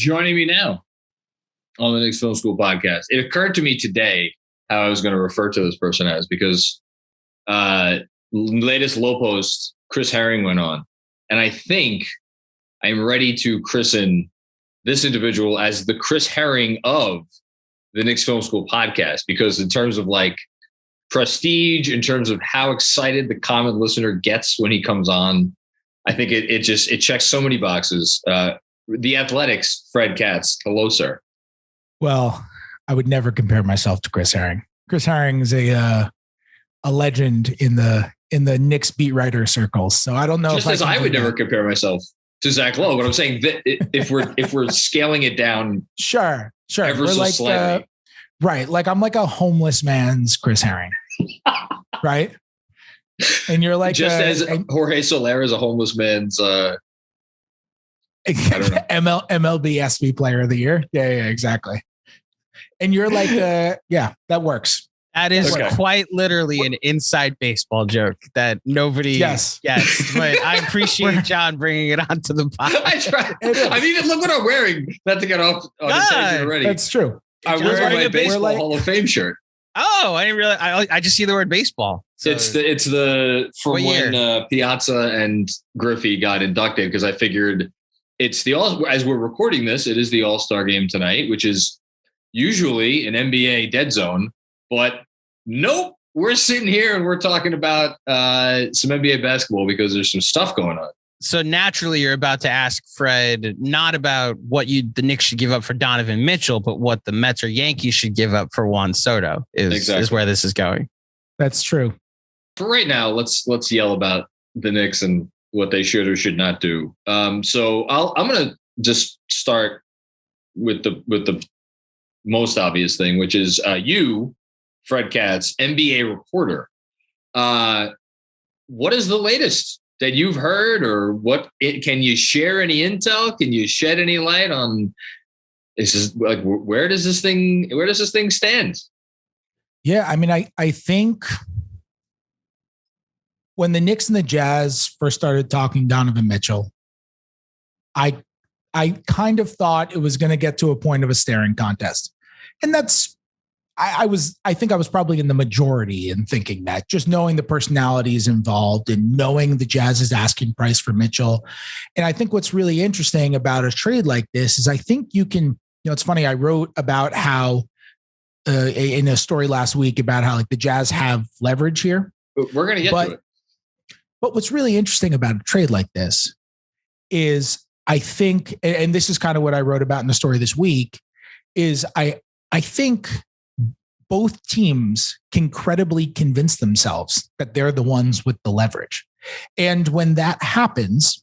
joining me now on the Knicks Film School podcast. It occurred to me today how I was going to refer to this person as, because latest low post, Chris Herring went on. And I think I'm ready to christen this individual as the Chris Herring of the Knicks Film School podcast, because in terms of like prestige, in terms of how excited the common listener gets when he comes on, I think it checks so many boxes. The Athletics, Fred Katz. Hello, sir. Well, I would never compare myself to Chris Herring. Chris Herring is a legend in the Knicks beat writer circles. So I don't know. Just as I would never compare myself to Zach Lowe, but I'm saying that if we're scaling it down, sure, ever so like slightly, right? Like I'm like a homeless man's Chris Herring, right? And you're like just as Jorge Soler is a homeless man's. I don't know. MLB SV Player of the Year. Yeah, exactly. And you're like, yeah, that works. That is quite literally an inside baseball joke that nobody gets. But I appreciate John bringing it onto the podcast. I mean, look what I'm wearing. Not to get off on a tangent already. That's true. I'm wearing my baseball Hall of Fame shirt. Oh, I didn't realize. I just see the word baseball. So it's the from when Piazza and Griffey got inducted, because I figured it's as we're recording this, it is the All-Star game tonight, which is usually an NBA dead zone, but nope, we're sitting here and we're talking about some NBA basketball because there's some stuff going on. So naturally, you're about to ask Fred not about what the Knicks should give up for Donovan Mitchell, but what the Mets or Yankees should give up for Juan Soto is where this is going. That's true. For right now, let's yell about the Knicks and what they should or should not do. So I'm going to just start with the most obvious thing, which is you, Fred Katz, NBA reporter. What is the latest that you've heard, or can you share any intel? Can you shed any light on like where does this thing stand? Yeah, I mean, I think when the Knicks and the Jazz first started talking Donovan Mitchell, I kind of thought it was going to get to a point of a staring contest. And I think I was probably in the majority in thinking that, just knowing the personalities involved and knowing the Jazz's asking price for Mitchell. And I think what's really interesting about a trade like this is I think you can, it's funny. I wrote about how in a story last week about how like the Jazz have leverage here. We're going to get to it. But what's really interesting about a trade like this is I think, and this is kind of what I wrote about in the story this week, is I think both teams can credibly convince themselves that they're the ones with the leverage. And when that happens,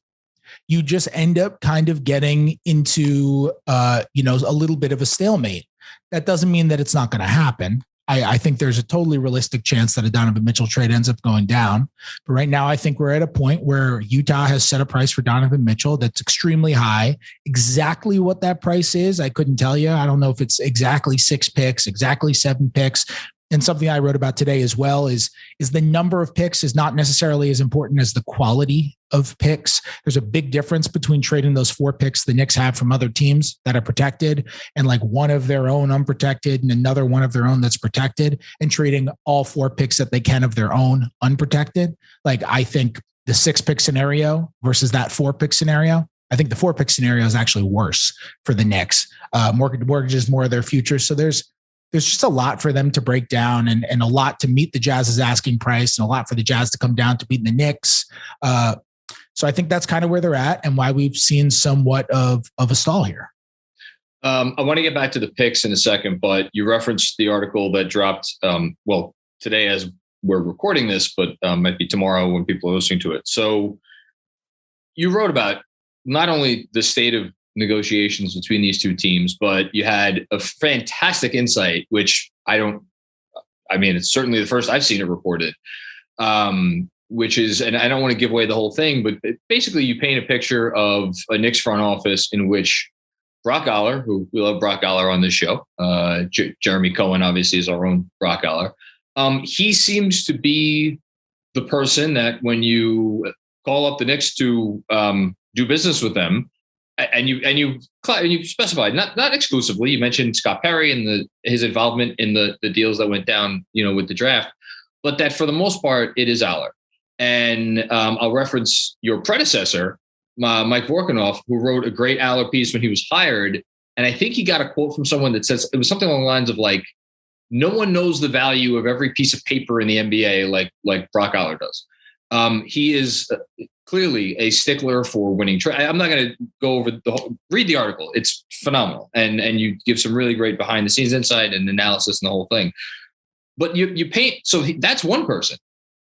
you just end up kind of getting into, a little bit of a stalemate. That doesn't mean that it's not going to happen. I think there's a totally realistic chance that a Donovan Mitchell trade ends up going down. But right now, I think we're at a point where Utah has set a price for Donovan Mitchell that's extremely high. Exactly what that price is, I couldn't tell you. I don't know if it's exactly 6 picks, exactly 7 picks. And something I wrote about today as well is the number of picks is not necessarily as important as the quality of picks. There's a big difference between trading those 4 picks the Knicks have from other teams that are protected and like one of their own unprotected and another one of their own that's protected, and trading all 4 picks that they can of their own unprotected. Like I think the 6 pick scenario versus that 4 pick scenario, I think the 4 pick scenario is actually worse for the Knicks. Mortgages more of their future. So there's just a lot for them to break down and a lot to meet the Jazz's asking price and a lot for the Jazz to come down to beat the Knicks. So I think that's kind of where they're at and why we've seen somewhat of a stall here. I want to get back to the picks in a second, but you referenced the article that dropped, today as we're recording this, but might be tomorrow when people are listening to it. So you wrote about not only the state of negotiations between these two teams, but you had a fantastic insight, which it's certainly the first I've seen it reported, which is, and I don't want to give away the whole thing, but basically you paint a picture of a Knicks front office in which Brock Aller, who we love Brock Aller on this show, Jeremy Cohen obviously is our own Brock Aller. He seems to be the person that when you call up the Knicks to do business with them, and you specified not exclusively. You mentioned Scott Perry and his involvement in the deals that went down, with the draft, but that for the most part it is Aller. And I'll reference your predecessor, Mike Vorkanoff, who wrote a great Aller piece when he was hired, and I think he got a quote from someone that says it was something along the lines of like, "No one knows the value of every piece of paper in the NBA like Brock Aller does." He is clearly a stickler for winning. I'm not going to go over read the article. It's phenomenal. And you give some really great behind the scenes insight and analysis and the whole thing. But you paint, so that's one person.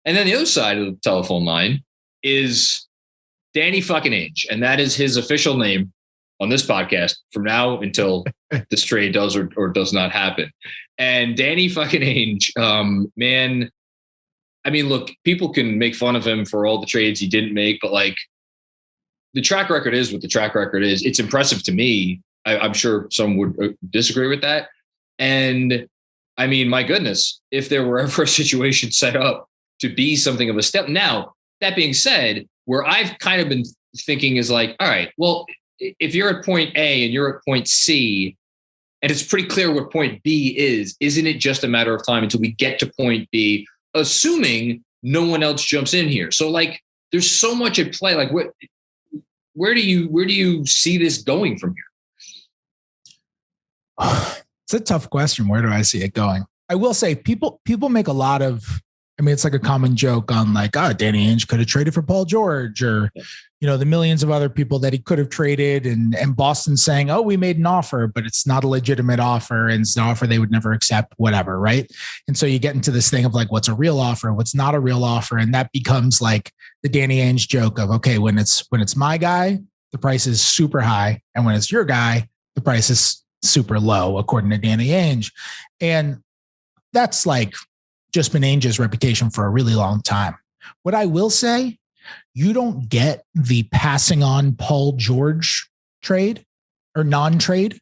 And then the other side of the telephone line is Danny fucking Ainge. And that is his official name on this podcast from now until this trade does or does not happen. And Danny fucking Ainge, man, I mean, look, people can make fun of him for all the trades he didn't make, but like the track record is what the track record is. It's impressive to me. I'm sure some would disagree with that. And I mean, my goodness, if there were ever a situation set up to be something of a step. Now, that being said, where I've kind of been thinking is like, all right, well, if you're at point A and you're at point C, and it's pretty clear what point B is, isn't it just a matter of time until we get to point B, assuming no one else jumps in here? So like, there's so much at play. Like, where do you see this going from here? It's a tough question. Where do I see it going? I will say people make a lot of, I mean, it's like a common joke on like, Danny Ainge could have traded for Paul George, or, the millions of other people that he could have traded, and Boston saying, we made an offer, but it's not a legitimate offer, and it's an offer they would never accept, whatever. Right. And so you get into this thing of like, what's a real offer? What's not a real offer? And that becomes like the Danny Ainge joke of, okay, when it's my guy, the price is super high. And when it's your guy, the price is super low, according to Danny Ainge. And that's like just been Ainge's reputation for a really long time. What I will say, you don't get the passing on Paul George trade or non-trade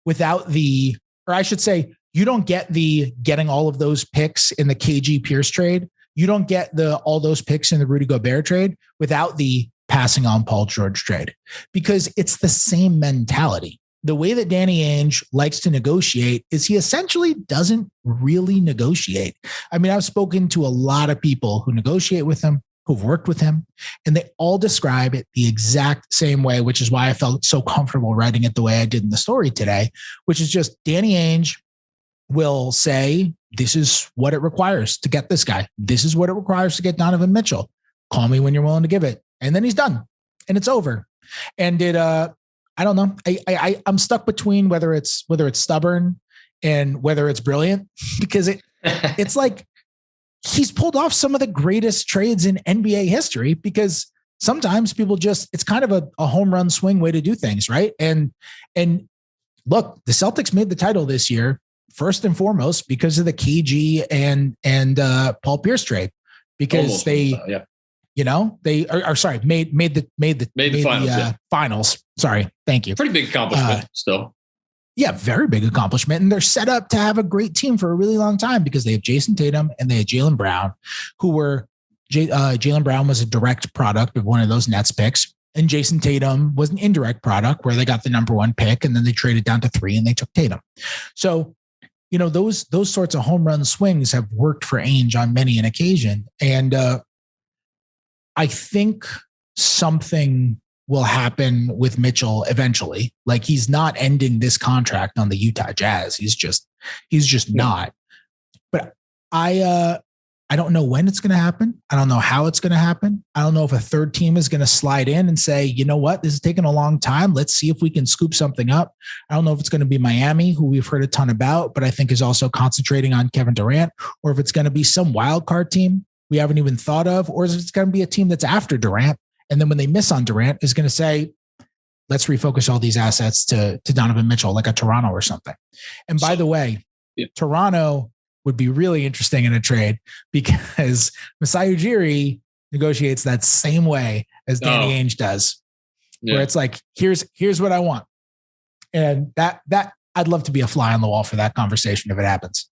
without the, or I should say, you don't get the getting all of those picks in the KG Pierce trade. You don't get all those picks in the Rudy Gobert trade without the passing on Paul George trade, because it's the same mentality. The way that Danny Ainge likes to negotiate is he essentially doesn't really negotiate. I mean, I've spoken to a lot of people who negotiate with him, who've worked with him, and they all describe it the exact same way, which is why I felt so comfortable writing it the way I did in the story today, which is just Danny Ainge will say, this is what it requires to get this guy. This is what it requires to get Donovan Mitchell. Call me when you're willing to give it. And then he's done and it's over. And I don't know. I'm stuck between whether it's stubborn and whether it's brilliant, because it's like he's pulled off some of the greatest trades in NBA history, because sometimes people it's kind of a home run swing way to do things. Right. And look, the Celtics made the title this year, first and foremost, because of the KG and Paul Pierce trade, because they made the finals. Sorry. Thank you. Pretty big accomplishment still. Yeah, very big accomplishment. And they're set up to have a great team for a really long time, because they have Jason Tatum and they had Jalen Brown, who were Jalen Brown was a direct product of one of those Nets picks. And Jason Tatum was an indirect product where they got the number one pick and then they traded down to 3 and they took Tatum. So, those sorts of home run swings have worked for Ainge on many an occasion. And I think something will happen with Mitchell eventually. Like, he's not ending this contract on the Utah Jazz. He's just not. But I don't know when it's going to happen. I don't know how it's going to happen. I don't know if a third team is going to slide in and say, you know what, this is taking a long time. Let's see if we can scoop something up. I don't know if it's going to be Miami, who we've heard a ton about, but I think is also concentrating on Kevin Durant, or if it's going to be some wild card team we haven't even thought of, or if it's going to be a team that's after Durant. And then when they miss on Durant, is going to say, let's refocus all these assets to Donovan Mitchell, like a Toronto or something. And by the way, Toronto would be really interesting in a trade, because Masai Ujiri negotiates that same way as Danny Ainge does, where it's like, here's what I want. And that I'd love to be a fly on the wall for that conversation if it happens.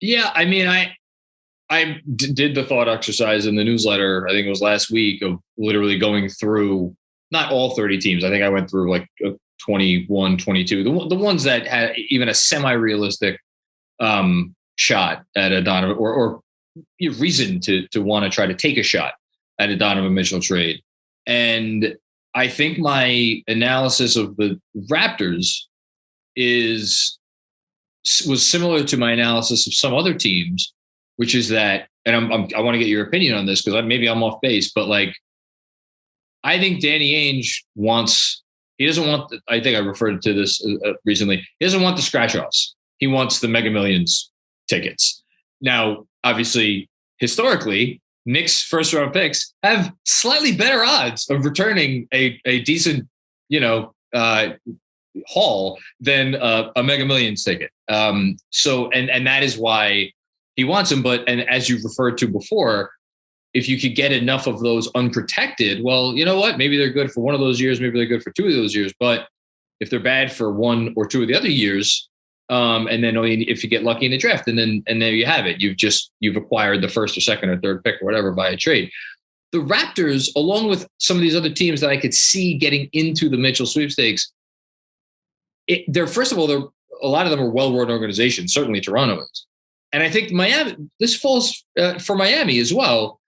Yeah. I mean, I did the thought exercise in the newsletter, I think it was last week, of literally going through not all 30 teams. I think I went through like 21, 22, the ones that had even a semi-realistic shot at a Donovan or reason to want to try to take a shot at a Donovan Mitchell trade. And I think my analysis of the Raptors was similar to my analysis of some other teams, which is that, and I want to get your opinion on this because maybe I'm off base, but like, I think Danny Ainge he doesn't want, I think I referred to this recently. He doesn't want the scratch offs. He wants the Mega Millions tickets. Now, obviously, historically, Knicks first round picks have slightly better odds of returning a decent, haul than a Mega Millions ticket. So that is why he wants them. And as you referred to before, if you could get enough of those unprotected, well, you know what? Maybe they're good for one of those years. Maybe they're good for two of those years. But if they're bad for one or two of the other years, and then only if you get lucky in the draft, and there you have it. You've acquired the first or second or third pick or whatever by a trade. The Raptors, along with some of these other teams that I could see getting into the Mitchell sweepstakes, first of all, a lot of them are well-run organizations. Certainly Toronto is. And I think Miami, this falls for Miami as well,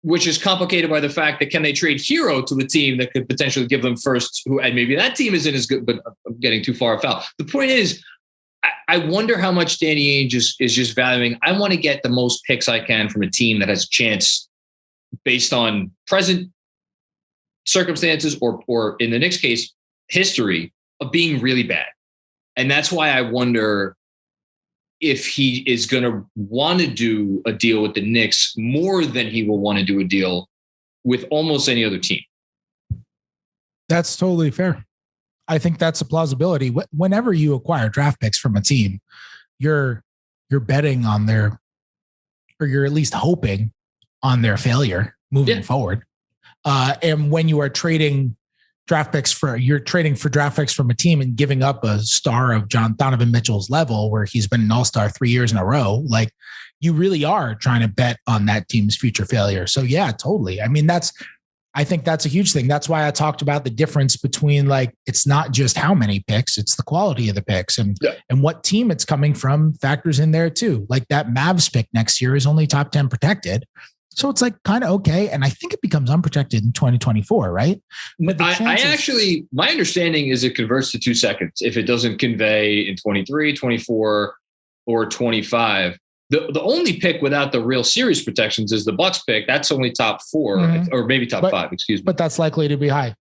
which is complicated by the fact that can they trade Hero to a team that could potentially give them first, and maybe that team isn't as good, but I'm getting too far afoul. The point is, I wonder how much Danny Ainge is just valuing. I want to get the most picks I can from a team that has a chance based on present circumstances or in the Knicks case, history of being really bad. And that's why I wonder if he is going to want to do a deal with the Knicks more than he will want to do a deal with almost any other team. That's totally fair. I think that's a plausibility. Whenever you acquire draft picks from a team, you're betting on or you're at least hoping on their failure moving forward. And when you are trading draft picks you're trading for draft picks from a team and giving up a star of Donovan Mitchell's level, where he's been an all-star 3 years in a row, like you really are trying to bet on that team's future failure. So yeah, totally. I mean, I think that's a huge thing. That's why I talked about the difference between, like, it's not just how many picks, it's the quality of the picks and what team it's coming from factors in there too. Like that Mavs pick next year is only top 10 protected. So it's like kind of okay. And I think it becomes unprotected in 2024, right? But I actually, my understanding is it converts to 2 seconds if it doesn't convey in 23, 24, or 25. The only pick without the real series protections is the Bucks pick. That's only top 4 or maybe top 5, excuse me. But that's likely to be high.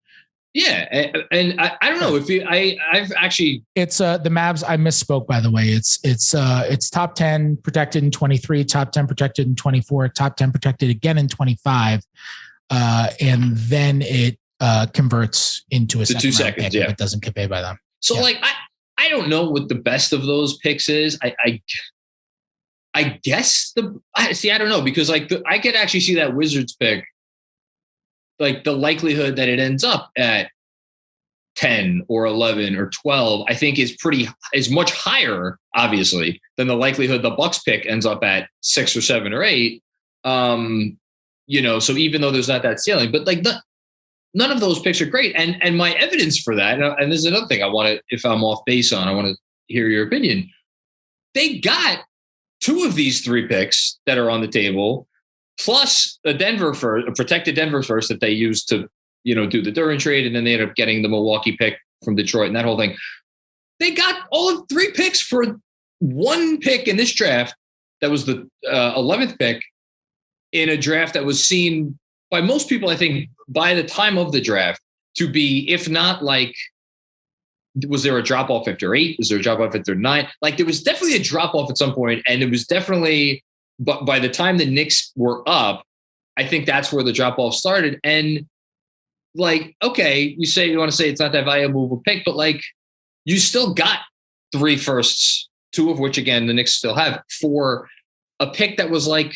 Yeah. And I don't know if I've actually, it's the Mavs. I misspoke, by the way. It's top 10 protected in 23, top 10 protected in 24, top 10 protected again in 25. And then it converts into a 2 seconds. Pick if it doesn't convey by them. So I don't know what the best of those picks is. I guess I don't know, because I could actually see that Wizards pick, like the likelihood that it ends up at 10 or 11 or 12, I think is much higher, obviously, than the likelihood the Bucks pick ends up at 6 or 7 or 8. So even though there's not that ceiling, but like none of those picks are great. And my evidence for that, and this is another thing if I'm off base on, I want to hear your opinion. They got 2 of these 3 picks that are on the table, plus a protected Denver first that they used to, do the Duran trade, and then they ended up getting the Milwaukee pick from Detroit and that whole thing. They got all of 3 picks for 1 pick in this draft that was the 11th pick in a draft that was seen by most people, I think, by the time of the draft to be, if not like, was there a drop off after 8? Was there a drop off after 9? Like there was definitely a drop off at some point, and it was definitely, but by the time the Knicks were up, I think that's where the drop off started. And like, okay, you want to say it's not that valuable of a pick, but like you still got 3 firsts, 2 of which again the Knicks still have, for a pick that was like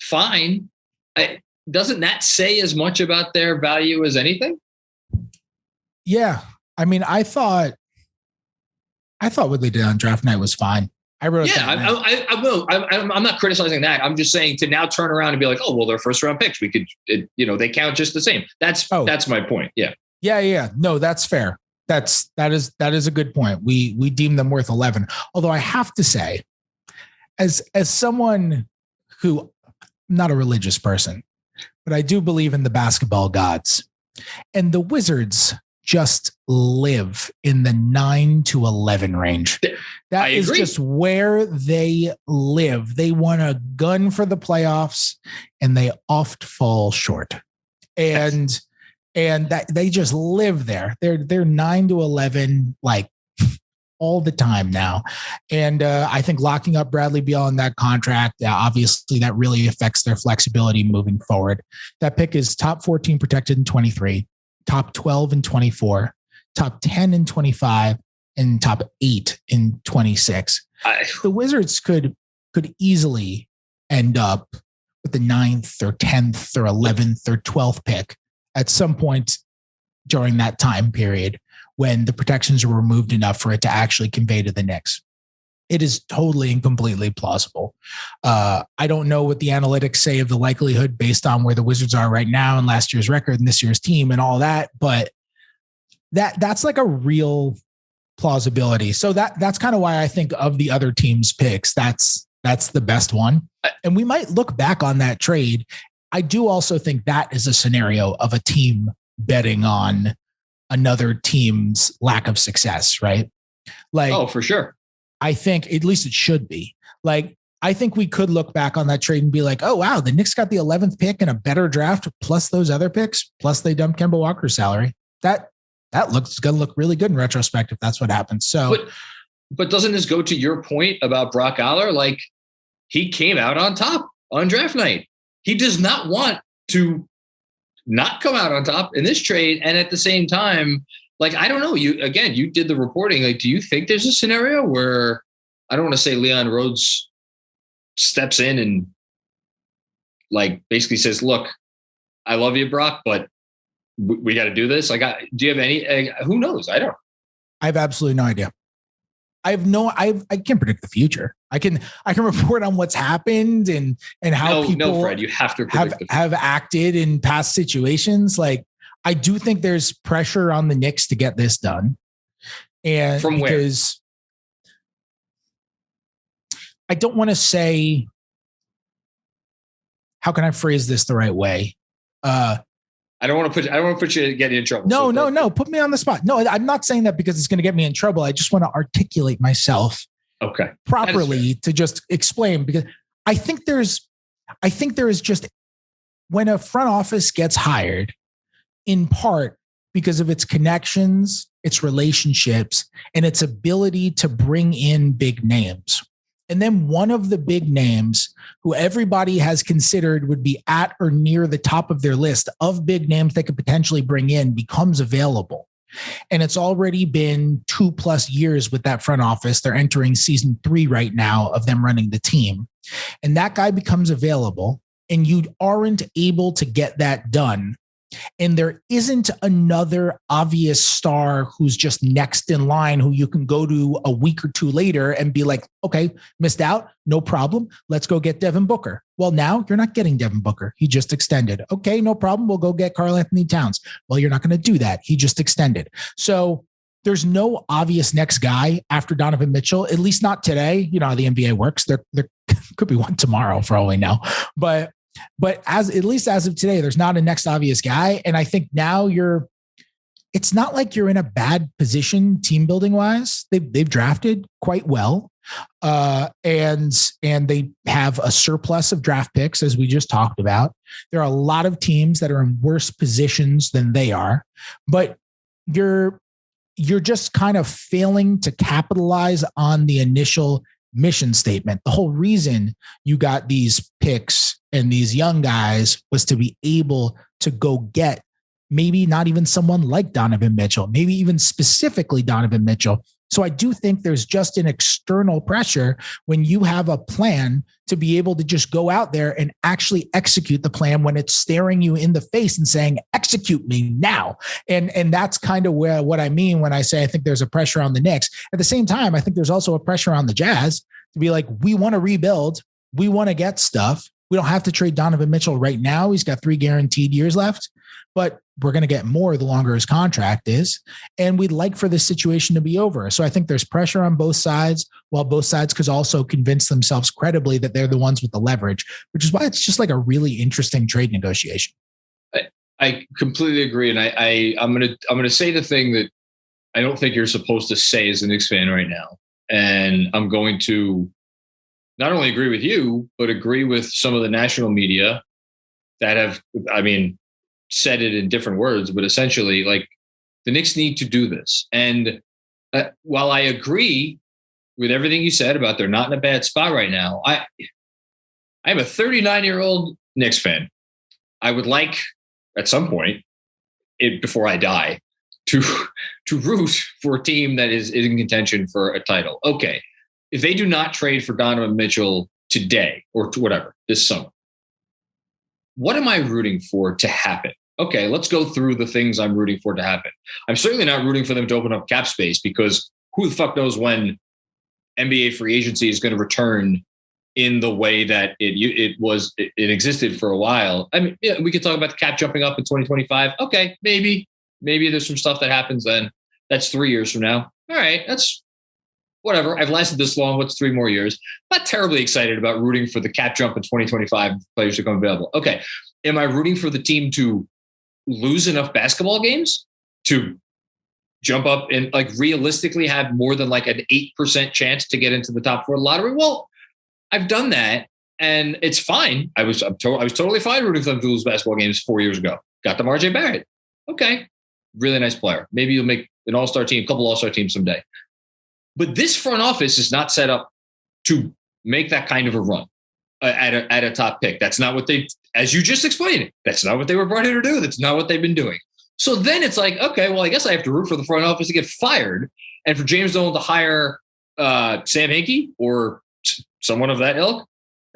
fine. Doesn't that say as much about their value as anything? Yeah. I mean, I thought what they did on draft night was fine. I wrote yeah, I will. I'm not criticizing that. I'm just saying to now turn around and be like, oh, well, they're first round picks. We could, they count just the same. That's my point. Yeah. Yeah. No, that's fair. That is a good point. We deem them worth 11. Although I have to say, as someone who, I'm not a religious person, but I do believe in the basketball gods, and the Wizards just live in the 9 to 11 range. That is just where they live. They want a gun for the playoffs, and they oft fall short. And that they just live there. They're 9 to 11 like all the time now. And I think locking up Bradley Beal in that contract, obviously that really affects their flexibility moving forward. That pick is top 14 protected in 23, top 12 in 24, top 10 in 25, and top 8 in 26. The Wizards could easily end up with the 9th or 10th or 11th or 12th pick at some point during that time period when the protections are removed enough for it to actually convey to the Knicks. It is totally and completely plausible. I don't know what the analytics say of the likelihood based on where the Wizards are right now and last year's record and this year's team and all that, but that's like a real plausibility. So that's kind of why I think of the other teams' picks, that's the best one. And we might look back on that trade. I do also think that is a scenario of a team betting on another team's lack of success, right? Like, oh, for sure. I think at least it should be. Like, I think we could look back on that trade and be like, oh, wow, the Knicks got the 11th pick and a better draft plus those other picks, plus they dumped Kemba Walker's salary. That looks going to look really good in retrospect if that's what happens. So, but doesn't this go to your point about Brock Aller? Like, he came out on top on draft night. He does not want to not come out on top in this trade. And at the same time, like, I don't know, you did the reporting. Like, do you think there's a scenario where, I don't want to say Leon Rhodes steps in and like basically says, look, I love you, Brock, but we got to do this. Like, do you have any, who knows? I don't. I have absolutely no idea. I can't predict the future. I can report on what's happened and how people Fred, you have to have acted in past situations. Like, I do think there's pressure on the Knicks to get this done. And from where? I don't want to say, how can I phrase this the right way? I don't want to put you get you in trouble. No. Put me on the spot. No, I'm not saying that because it's going to get me in trouble. I just want to articulate myself properly to just explain, because I think there is just, when a front office gets hired, in part because of its connections, its relationships, and its ability to bring in big names. And then one of the big names who everybody has considered would be at or near the top of their list of big names they could potentially bring in becomes available. And it's already been 2+ years with that front office. They're entering season 3 right now of them running the team. And that guy becomes available and you aren't able to get that done. And there isn't another obvious star who's just next in line who you can go to a week or two later and be like, okay, missed out, no problem. Let's go get Devin Booker. Well, now you're not getting Devin Booker. He just extended. Okay, no problem. We'll go get Karl Anthony Towns. Well, you're not going to do that. He just extended. So there's no obvious next guy after Donovan Mitchell, at least not today. You know how the NBA works. There could be one tomorrow for all we know. But at least as of today, there's not a next obvious guy. And I think now it's not like you're in a bad position team building wise. They've drafted quite well. And they have a surplus of draft picks, as we just talked about. There are a lot of teams that are in worse positions than they are, but you're just kind of failing to capitalize on the initial mission statement. The whole reason you got these picks and these young guys was to be able to go get maybe not even someone like Donovan Mitchell, maybe even specifically Donovan Mitchell. So I do think there's just an external pressure when you have a plan to be able to just go out there and actually execute the plan when it's staring you in the face and saying, execute me now. And that's kind of what I mean when I say I think there's a pressure on the Knicks. At the same time, I think there's also a pressure on the Jazz to be like, we want to rebuild. We want to get stuff. We don't have to trade Donovan Mitchell right now. He's got 3 guaranteed years left, but we're going to get more the longer his contract is. And we'd like for this situation to be over. So I think there's pressure on both sides, while both sides could also convince themselves credibly that they're the ones with the leverage, which is why it's just like a really interesting trade negotiation. I completely agree. And I'm going to say the thing that I don't think you're supposed to say as a Knicks fan right now. And I'm going to not only agree with you, but agree with some of the national media that have, said it in different words, but essentially like the Knicks need to do this. And while I agree with everything you said about they're not in a bad spot right now, I'm a 39-year-old Knicks fan. I would like at some point before I die to root for a team that is in contention for a title. Okay. If they do not trade for Donovan Mitchell today or whatever this summer, what am I rooting for to happen? Okay, let's go through the things I'm rooting for to happen. I'm certainly not rooting for them to open up cap space, because who the fuck knows when NBA free agency is going to return in the way that it existed for a while. I mean, yeah, we could talk about the cap jumping up in 2025. Okay, maybe there's some stuff that happens then. That's 3 years from now. All right, that's whatever. I've lasted this long. What's 3 more years? Not terribly excited about rooting for the cap jump in 2025 players to come available. Okay. Am I rooting for the team to lose enough basketball games to jump up and like realistically have more than like an 8% chance to get into the top 4 of the lottery? Well, I've done that and it's fine. I was totally fine rooting for them to lose basketball games 4 years ago. Got them RJ Barrett. Okay. Really nice player. Maybe you'll make an all-star team, a couple all-star teams someday. But this front office is not set up to make that kind of a run at a top pick. That's not what they, as you just explained, that's not what they were brought here to do. That's not what they've been doing. So then it's like, okay, well, I guess I have to root for the front office to get fired and for James Dolan to hire Sam Hinkie or someone of that ilk.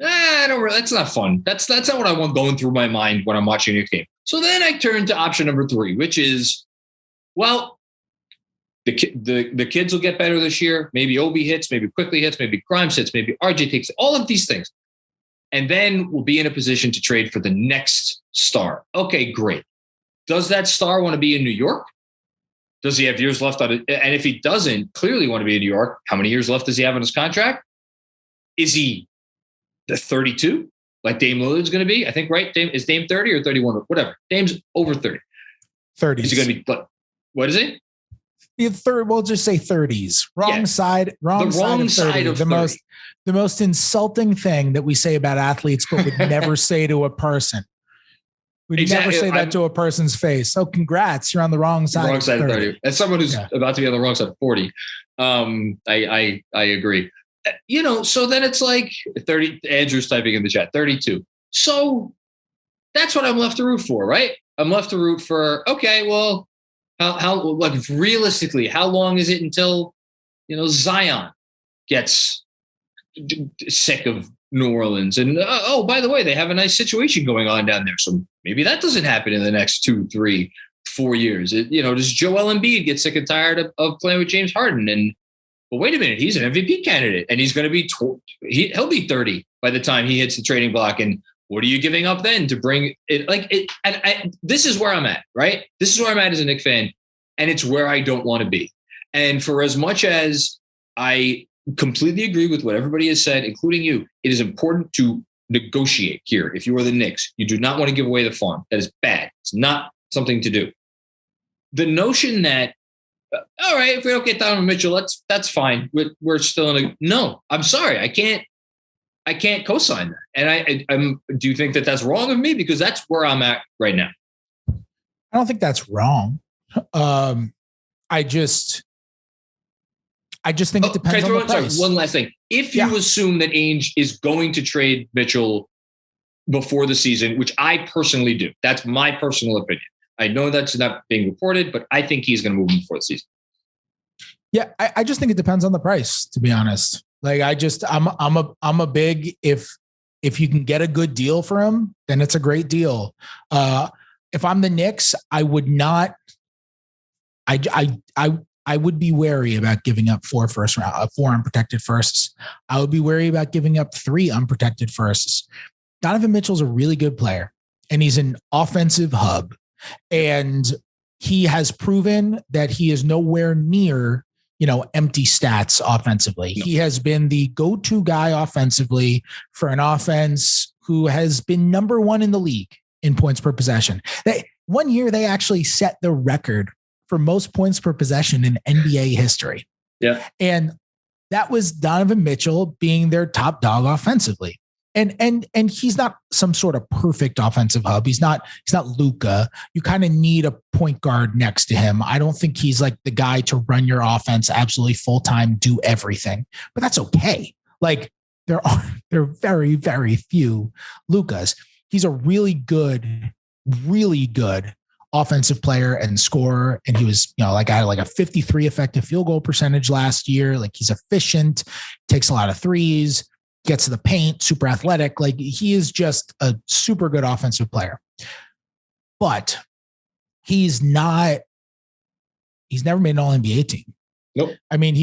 I don't really, that's not fun. That's not what I want going through my mind when I'm watching a game. So then I turn to option number 3, which is, well, the kids will get better this year. Maybe Obi hits, maybe Quickly hits, maybe Grimes hits, maybe RJ takes all of these things. And then we'll be in a position to trade for the next star. Okay, great. Does that star want to be in New York? Does he have years left on it? And if he doesn't clearly want to be in New York, how many years left does he have on his contract? Is he the 32 like Dame Lillard's going to be? I think, right? Is Dame 30 or 31 or whatever? Dame's over 30. 30s. Is he going to be, what is he? We'll just say 30s. Wrong side of 30. The most insulting thing that we say about athletes, but would never say to a person. We'd never say that to a person's face. So congrats, you're on the wrong side. Wrong side of 30. As someone who's about to be on the wrong side of 40, I agree. So then it's like 30. Andrew's typing in the chat, 32. So that's what I'm left to root for, right? I'm left to root for. Okay, well. How like realistically, how long is it until Zion gets sick of New Orleans? And by the way, they have a nice situation going on down there, so maybe that doesn't happen in the next 2, 3, 4 years. Does Joel Embiid get sick and tired of playing with James Harden? But wait a minute, he's an MVP candidate, and he's going to be he'll be 30 by the time he hits the trading block. And what are you giving up then to bring it? And this is where I'm at, right? This is where I'm at as a Knicks fan, and it's where I don't want to be. And for as much as I completely agree with what everybody has said, including you, it is important to negotiate here. If you are the Knicks, you do not want to give away the farm. That is bad. It's not something to do. The notion that, all right, if we don't get Donovan Mitchell, that's fine. We're still in a no. I'm sorry, I can't co-sign that. And I'm. Do you think that that's wrong of me? Because that's where I'm at right now. I don't think that's wrong. I just think it depends on the price. Sorry, one last thing. If you assume that Ainge is going to trade Mitchell before the season, which I personally do, that's my personal opinion. I know that's not being reported, but I think he's going to move him before the season. Yeah, I just think it depends on the price, to be honest. Like I'm a big, if you can get a good deal for him, then it's a great deal. If I'm the Knicks, I would not. I I would be wary about giving up four unprotected firsts. I would be wary about giving up 3 unprotected firsts. Donovan Mitchell's a really good player, and he's an offensive hub. And he has proven that he is nowhere near, empty stats offensively. No. He has been the go-to guy offensively for an offense who has been number 1 in the league in points per possession. One year, they actually set the record for most points per possession in NBA history. Yeah. And that was Donovan Mitchell being their top dog offensively. And he's not some sort of perfect offensive hub. He's not Luka. You kind of need a point guard next to him. I don't think he's like the guy to run your offense absolutely full-time, do everything, but that's okay. Like there are very, very few Lukas. He's a really good offensive player and scorer. And he was, had like a 53 effective field goal percentage last year. Like he's efficient, takes a lot of threes, gets to the paint, super athletic. Like he is just a super good offensive player, but he's never made an all NBA team. Nope. I mean,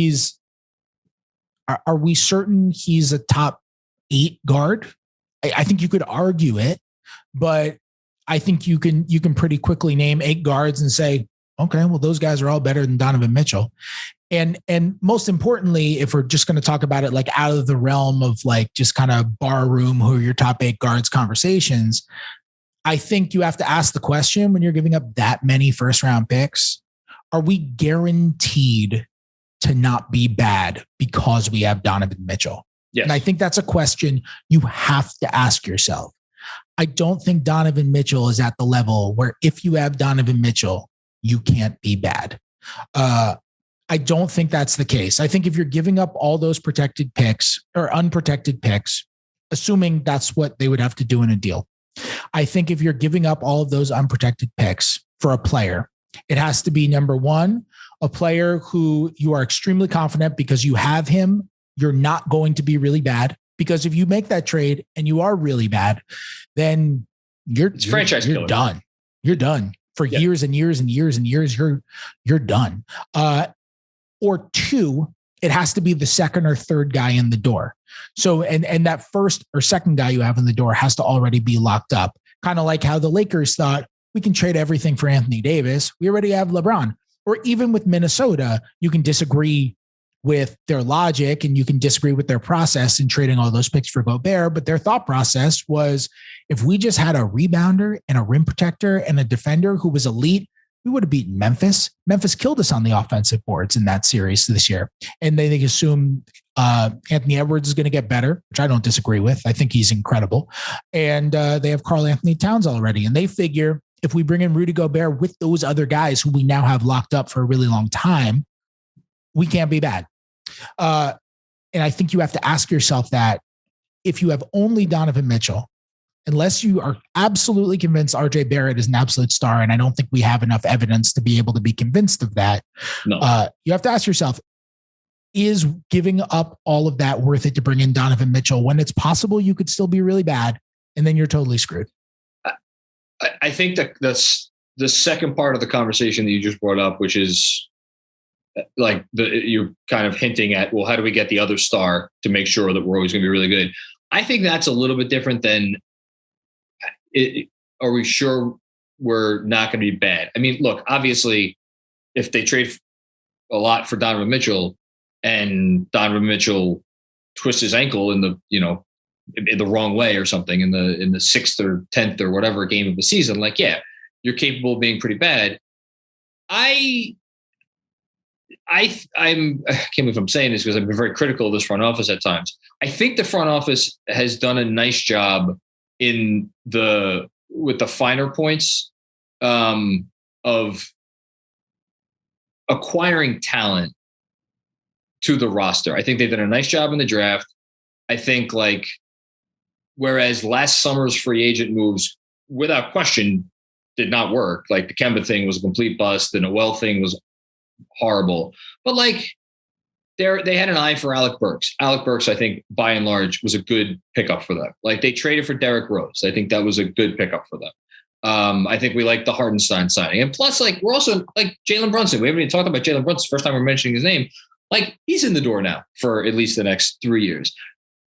are we certain he's a top 8 guard? I think you could argue it, but I think you can pretty quickly name 8 guards and say, okay, well, those guys are all better than Donovan Mitchell. And most importantly, if we're just going to talk about it like out of the realm of like just kind of bar room, who are your top 8 guards conversations, I think you have to ask the question when you're giving up that many first round picks, are we guaranteed to not be bad because we have Donovan Mitchell? Yes. And I think that's a question you have to ask yourself. I don't think Donovan Mitchell is at the level where if you have Donovan Mitchell, you can't be bad. I don't think that's the case. I think if you're giving up all those protected picks or unprotected picks, assuming that's what they would have to do in a deal, I think if you're giving up all of those unprotected picks for a player, it has to be number 1, a player who you are extremely confident because you have him, you're not going to be really bad. Because if you make that trade and you are really bad, then you're done. You're done for years and years and years and years. You're done. Or 2, it has to be the second or third guy in the door. So, and that first or second guy you have in the door has to already be locked up. Kind of like how the Lakers thought we can trade everything for Anthony Davis. We already have LeBron. Or even with Minnesota, you can disagree with their logic and you can disagree with their process in trading all those picks for Gobert. But their thought process was, if we just had a rebounder and a rim protector and a defender who was elite, we would have beaten Memphis. Memphis killed us on the offensive boards in that series this year. And they assume Anthony Edwards is going to get better, which I don't disagree with. I think he's incredible. And they have Karl Anthony Towns already. And they figure if we bring in Rudy Gobert with those other guys who we now have locked up for a really long time, we can't be bad. And I think you have to ask yourself that if you have only Donovan Mitchell, unless you are absolutely convinced RJ Barrett is an absolute star, and I don't think we have enough evidence to be able to be convinced of that, you have to ask yourself, is giving up all of that worth it to bring in Donovan Mitchell when it's possible you could still be really bad and then you're totally screwed? I think that that's the second part of the conversation that you just brought up, which is like you're kind of hinting at, well, how do we get the other star to make sure that we're always going to be really good? I think that's a little bit different than are we sure we're not going to be bad? I mean, look, obviously, if they trade a lot for Donovan Mitchell and Donovan Mitchell twists his ankle in the wrong way or something in the 6th or 10th or whatever game of the season, like, yeah, you're capable of being pretty bad. I can't believe I'm saying this because I've been very critical of this front office at times. I think the front office has done a nice job with the finer points of acquiring talent to the roster. I think they've done a nice job in the draft. I think whereas last summer's free agent moves, without question, did not work. Like the Kemba thing was a complete bust. The Noel thing was horrible. But they had an eye for Alec Burks. Alec Burks, I think, by and large, was a good pickup for them. Like they traded for Derrick Rose. I think that was a good pickup for them. I think we like the Hartenstein signing. And plus, like, we're also like Jalen Brunson. We haven't even talked about Jalen Brunson. First time we're mentioning his name. Like, he's in the door now for at least the next 3 years.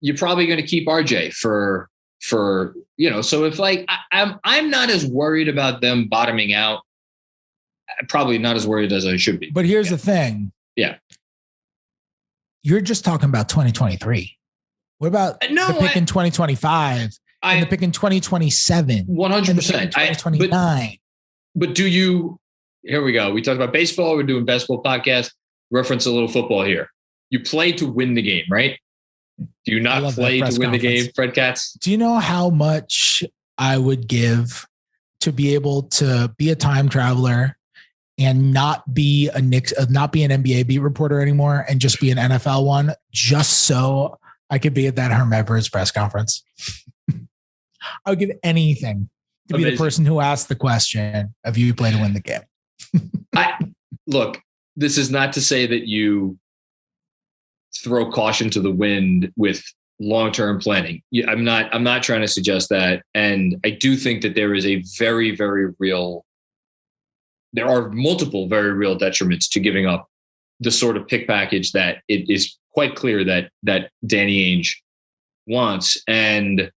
You're probably going to keep RJ for, so if like, I'm not as worried about them bottoming out. Probably not as worried as I should be. But here's the thing. Yeah. You're just talking about 2023. What about the pick in 2025 and the pick in 2027? 100%. 2029. But do you, here we go. We talked about baseball. We're doing basketball podcast. Reference a little football here. You play to win the game, right? Do you not play to win the game, Fred Katz? Do you know how much I would give to be able to be a time traveler and not be an NBA beat reporter anymore and just be an NFL one, just so I could be at that Herm Edwards press conference? I would give anything to be the person who asked the question of you play to win the game. Look, this is not to say that you throw caution to the wind with long-term planning. I'm not trying to suggest that. And I do think that there is a very, very real, there are multiple very real detriments to giving up the sort of pick package that it is quite clear that Danny Ainge wants. And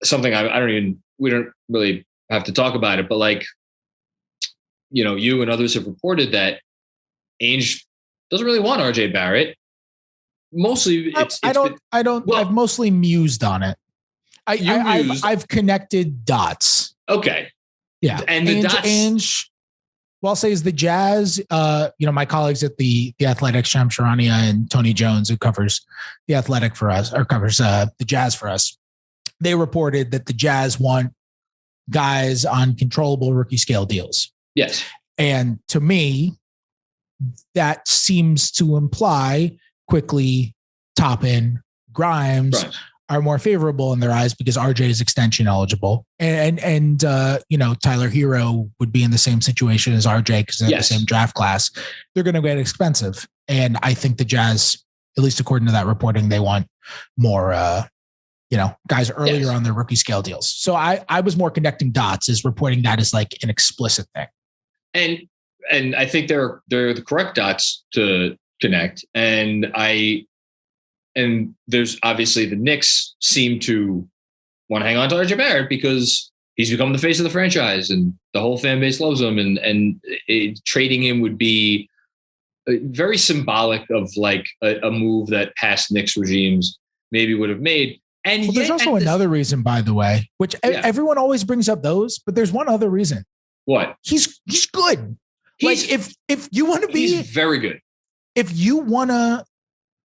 something we don't really have to talk about it, but like, you and others have reported that Ainge doesn't really want RJ Barrett. Mostly, I've mostly mused on it. I've connected dots. Okay. Yeah. And the dots. Ainge, well, I'll say is the Jazz, my colleagues at the Athletic, Sham Charania and Tony Jones, who covers the Athletic for us, or covers the Jazz for us. They reported that the Jazz want guys on controllable rookie scale deals. Yes. And to me, that seems to imply Quickly, Toppin, Grimes are more favorable in their eyes because RJ is extension eligible. And Tyler Hero would be in the same situation as RJ because they're the same draft class. They're going to get expensive. And I think the Jazz, at least according to that reporting, they want more, guys earlier on their rookie scale deals. So I was more connecting dots as reporting that as like an explicit thing. And I think they're the correct dots to connect. And there's obviously the Knicks seem to want to hang on to RJ Barrett because he's become the face of the franchise and the whole fan base loves him. And trading him would be very symbolic of like a move that past Knicks regimes maybe would have made. And there's also another reason, by the way, which everyone always brings up those, but there's one other reason. What? He's good. If you want to be, he's very good. If you want to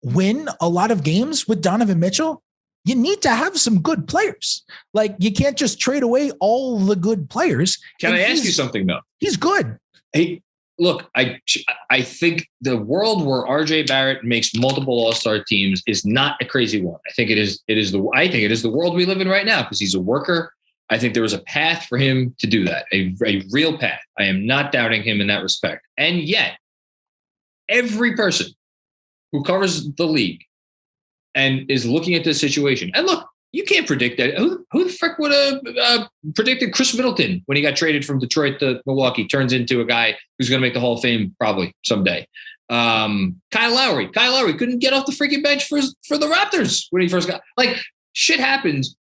win a lot of games with Donovan Mitchell, you need to have some good players. Like, you can't just trade away all the good players. Can I ask you something though? He's good. Hey, look, I think the world where RJ Barrett makes multiple All-Star teams is not a crazy one. I think it is the world we live in right now because he's a worker. I think there was a path for him to do that, a real path. I am not doubting him in that respect. And yet, every person who covers the league and is looking at this situation, and look, you can't predict that. Who the frick would have predicted Chris Middleton when he got traded from Detroit to Milwaukee turns into a guy who's going to make the Hall of Fame probably someday? Kyle Lowry couldn't get off the freaking bench for the Raptors when he first got, like, shit happens.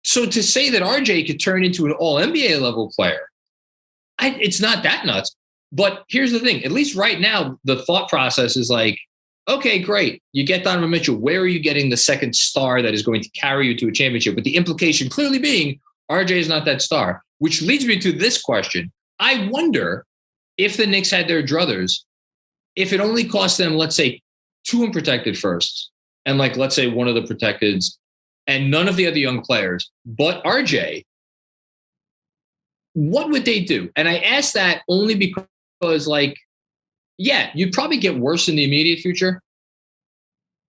So to say that RJ could turn into an all NBA level player, it's not that nuts. But here's the thing, at least right now, the thought process is like, okay, great. You get Donovan Mitchell. Where are you getting the second star that is going to carry you to a championship? But the implication clearly being RJ is not that star, which leads me to this question. I wonder if the Knicks had their druthers, if it only cost them, let's say, 2 unprotected firsts, and like, let's say one of the protecteds and none of the other young players, but RJ, what would they do? And I ask that only because, like, yeah, you'd probably get worse in the immediate future.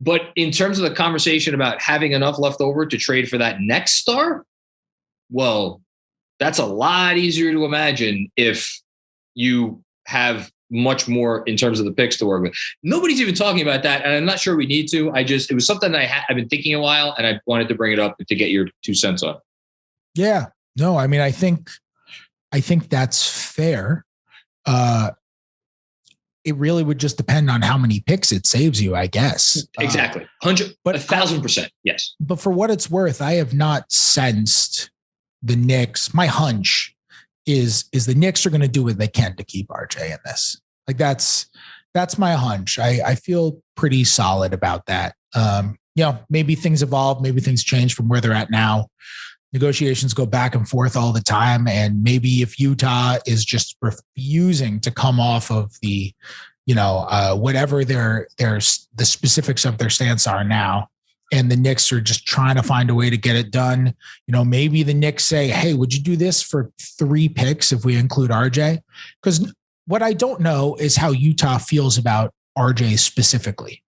But in terms of the conversation about having enough left over to trade for that next star, well, that's a lot easier to imagine if you have much more in terms of the picks to work with. Nobody's even talking about that, and I'm not sure we need to. It was something that I've been thinking a while, and I wanted to bring it up to get your 2 cents on it. Yeah. No, I mean, I think I think that's fair. It really would just depend on how many picks it saves you, I guess. Exactly. 1,000%. Yes. But for what it's worth, I have not sensed the Knicks. My hunch is the Knicks are going to do what they can to keep RJ in this. Like that's my hunch. I feel pretty solid about that. Maybe things evolve, maybe things change from where they're at now. Negotiations go back and forth all the time. And maybe if Utah is just refusing to come off of the, whatever the specifics of their stance are now, and the Knicks are just trying to find a way to get it done, maybe the Knicks say, hey, would you do this for 3 picks if we include RJ? Because what I don't know is how Utah feels about RJ specifically.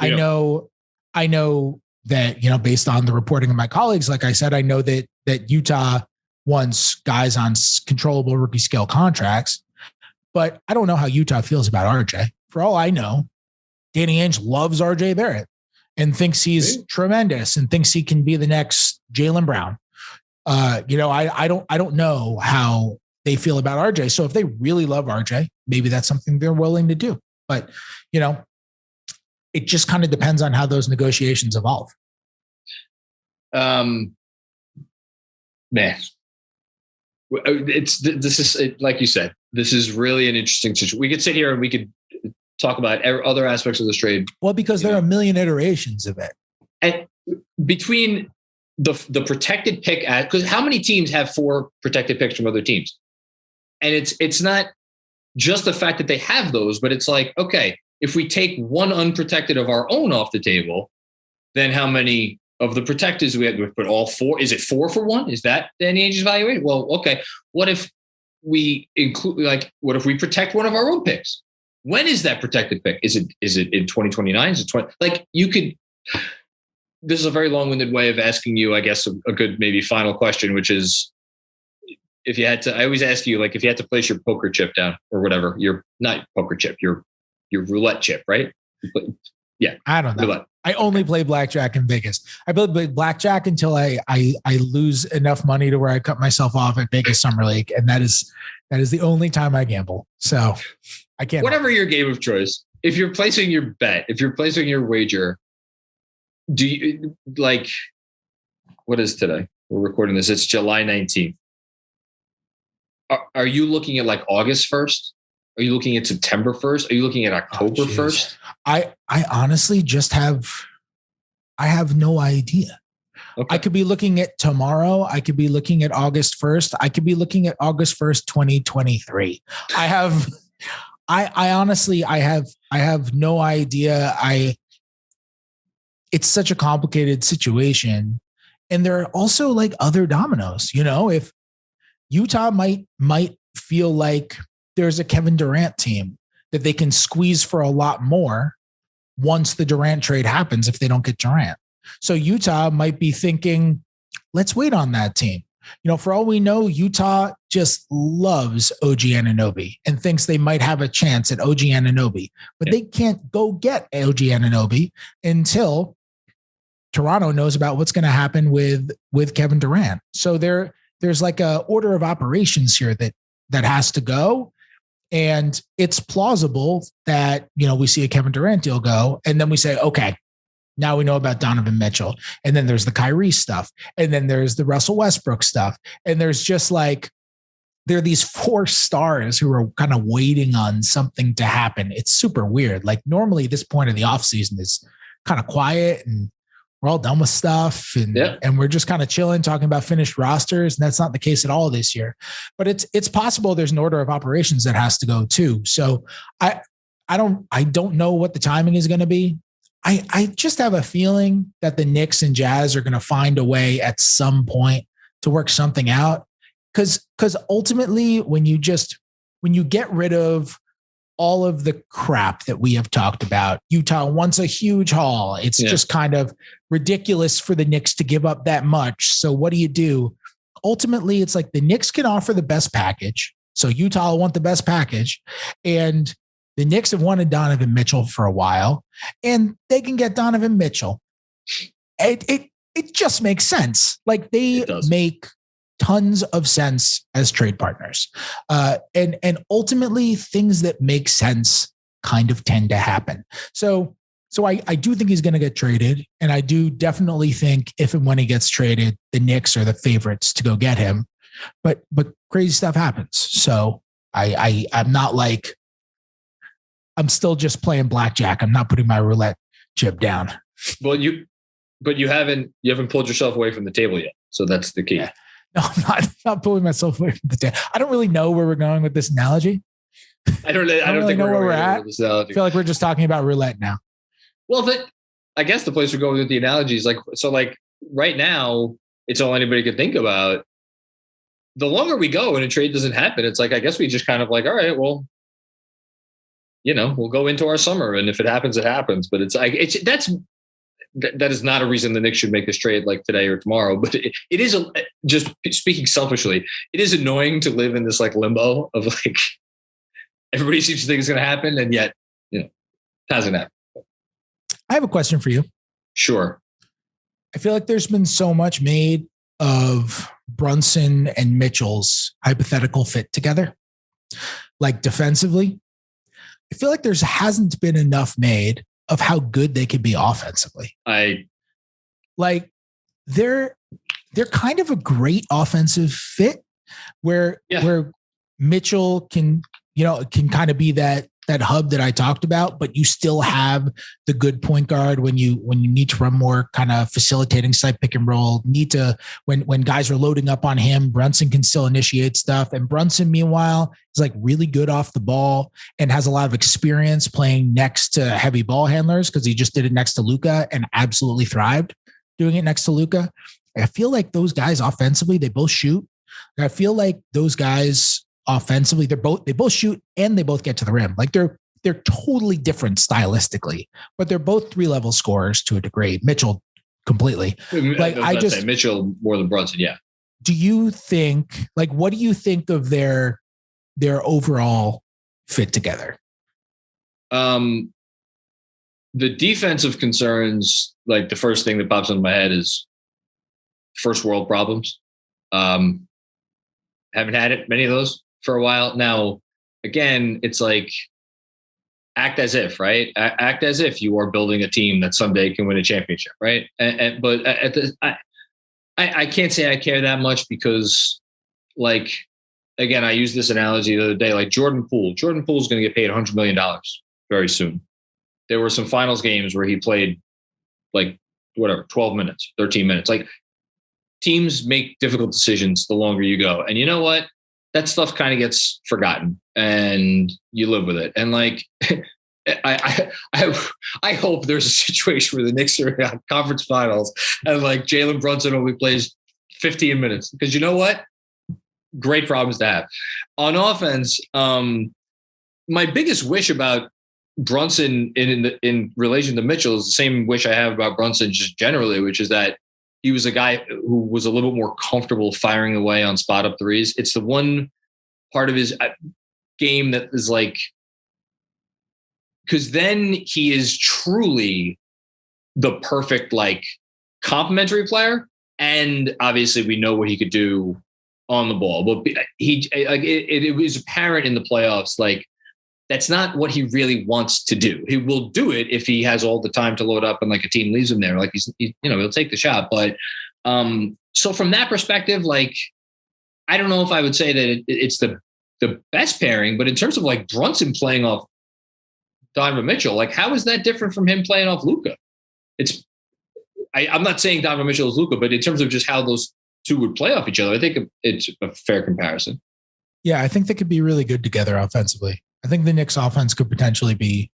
Yeah. I know that, based on the reporting of my colleagues, like I said, I know that Utah wants guys on controllable rookie scale contracts, but I don't know how Utah feels about RJ. For all I know, Danny Ainge loves RJ Barrett and thinks he's tremendous and thinks he can be the next Jalen Brown. I don't know how they feel about RJ. So if they really love RJ, maybe that's something they're willing to do. But, it just kind of depends on how those negotiations evolve. Man, this is like you said, this is really an interesting situation. We could sit here and we could talk about other aspects of this trade. Well, because there are a million iterations of it. And between the protected pick because how many teams have 4 protected picks from other teams? And it's not just the fact that they have those, but it's like, okay, if we take one unprotected of our own off the table, then how many of the protectors do we have to put all 4? Is it 4 for 1? Is that Danny Ainge's evaluation? Well, okay. What if we include, what if we protect one of our own picks? When is that protected pick? Is it in 2029? Is it 20? This is a very long-winded way of asking you, I guess, a good maybe final question, which is, if you had to, I always ask you, if you had to place your poker chip down or whatever, your not poker chip, your roulette chip, right? Yeah. I don't know. Roulette. I only play blackjack in Vegas. I play blackjack until I lose enough money to where I cut myself off at Vegas Summer League. And that is the only time I gamble. So I can't. Whatever your game of choice, if you're placing your bet, if you're placing your wager, do you what is today? We're recording this. It's July 19th. Are you looking at August 1st? Are you looking at September 1st? Are you looking at October 1st? I honestly just I have no idea. Okay. I could be looking at tomorrow. I could be looking at August 1st. I could be looking at August 1st, 2023. I honestly have no idea. It's such a complicated situation. And there are also other dominoes, if Utah might feel like there's a Kevin Durant team that they can squeeze for a lot more once the Durant trade happens if they don't get Durant. So Utah might be thinking, let's wait on that team. For all we know, Utah just loves OG Anunoby and thinks they might have a chance at OG Anunoby, but they can't go get OG Anunoby until Toronto knows about what's going to happen with Kevin Durant. So there's a order of operations here that has to go. And it's plausible that, we see a Kevin Durant deal go, and then we say, okay, now we know about Donovan Mitchell. And then there's the Kyrie stuff. And then there's the Russell Westbrook stuff. And there's just there are these 4 stars who are kind of waiting on something to happen. It's super weird. Normally this point of the offseason is kind of quiet and we're all done with stuff and we're just kind of chilling, talking about finished rosters. And that's not the case at all this year, but it's possible there's an order of operations that has to go too. So I don't know what the timing is going to be. I just have a feeling that the Knicks and Jazz are going to find a way at some point to work something out. Cause ultimately when you get rid of all of the crap that we have talked about, Utah wants a huge haul. It's just kind of ridiculous for the Knicks to give up that much. So what do? Ultimately, it's the Knicks can offer the best package. So Utah will want the best package. And the Knicks have wanted Donovan Mitchell for a while, and they can get Donovan Mitchell. It just makes sense. They make tons of sense as trade partners. And ultimately things that make sense kind of tend to happen. So I do think he's going to get traded. And I do definitely think if and when he gets traded, the Knicks are the favorites to go get him. But crazy stuff happens. So I'm not like, I'm still just playing blackjack. I'm not putting my roulette chip down. Well, you haven't pulled yourself away from the table yet. So that's the key. Yeah. No, I'm not pulling myself away from the table. I don't really know where we're going with this analogy. I don't really know where we're at. I feel like we're just talking about roulette now. Well, I guess the place we're going with the analogy is like right now, it's all anybody could think about. The longer we go and a trade doesn't happen, it's like, I guess we just kind of like, all right, well, we'll go into our summer, and if it happens, it happens. But it's like, that is not a reason the Knicks should make this trade like today or tomorrow. But it is just speaking selfishly, it is annoying to live in this like limbo of like, everybody seems to think it's going to happen, and yet, it hasn't happened. I have a question for you. Sure. I feel like there's been so much made of Brunson and Mitchell's hypothetical fit together, like defensively. I feel like there hasn't been enough made of how good they could be offensively. They're kind of a great offensive fit where Mitchell can kind of be that hub that I talked about, but you still have the good point guard when you need to run more kind of facilitating side pick and roll, when guys are loading up on him, Brunson can still initiate stuff. And Brunson, meanwhile, is like really good off the ball and has a lot of experience playing next to heavy ball handlers because he just did it next to Luka and absolutely thrived doing it next to Luka. I feel like those guys offensively, they both shoot. And I feel like those guys offensively, they both shoot and they both get to the rim. Like they're totally different stylistically, but they're both 3-level scorers to a degree. Mitchell completely. Like I just say Mitchell more than Brunson. Yeah. Do you think what do you think of their overall fit together? The defensive concerns, like the first thing that pops into my head is first world problems. Haven't had many of those for a while now. Again, it's like act as if, right? Act as if you are building a team that someday can win a championship, right? But I can't say I care that much because, like, again, I used this analogy the other day. Like Jordan Poole is going to get paid $100 million very soon. There were some finals games where he played 12 minutes, 13 minutes. Like teams make difficult decisions the longer you go, and you know what? That stuff kind of gets forgotten and you live with it. And like, I hope there's a situation where the Knicks are in conference finals and like Jalen Brunson only plays 15 minutes because you know what? Great problems to have. On offense, my biggest wish about Brunson in relation to Mitchell is the same wish I have about Brunson just generally, which is that he was a guy who was a little bit more comfortable firing away on spot up threes. It's the one part of his game that is like, because then he is truly the perfect like complementary player, and obviously we know what he could do on the ball. But it was apparent in the playoffs, like that's not what he really wants to do. He will do it if he has all the time to load up and like a team leaves him there. Like he'll take the shot. But so from that perspective, like I don't know if I would say that it's the best pairing, but in terms of like Brunson playing off Donovan Mitchell, like how is that different from him playing off Luka? I'm not saying Donovan Mitchell is Luka, but in terms of just how those two would play off each other, I think it's a fair comparison. Yeah, I think they could be really good together offensively. I think the Knicks offense could potentially be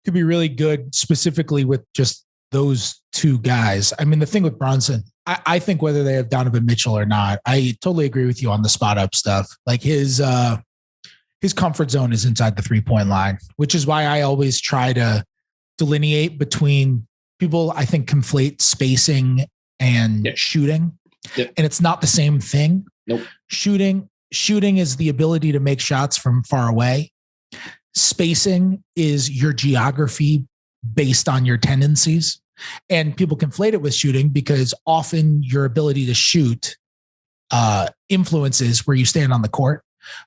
really good, specifically with just those two guys. I mean, the thing with Brunson, I think whether they have Donovan Mitchell or not, I totally agree with you on the spot up stuff. Like his comfort zone is inside the 3-point line, which is why I always try to delineate between people. I think conflate spacing and shooting, and it's not the same thing. Nope. Shooting is the ability to make shots from far away. Spacing is your geography based on your tendencies. And people conflate it with shooting because often your ability to shoot influences where you stand on the court.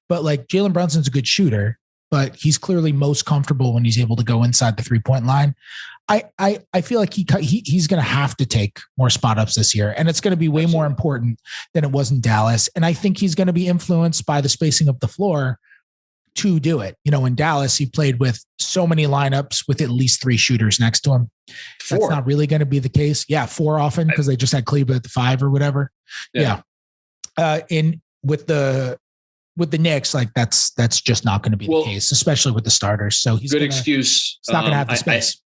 But like Jalen Brunson's a good shooter, but he's clearly most comfortable when he's able to go inside the 3-point line. I feel like he's going to have to take more spot ups this year, and it's going to be way more important than it was in Dallas. And I think he's going to be influenced by the spacing of the floor to do it. You know, in Dallas, he played with so many lineups with at least 3 shooters next to him. 4. That's not really going to be the case. Yeah, 4 often because they just had Cleveland at the 5 or whatever. Yeah. With the Knicks, like that's just not going to be the case, especially with the starters. So he's excuse. It's not going to have the space.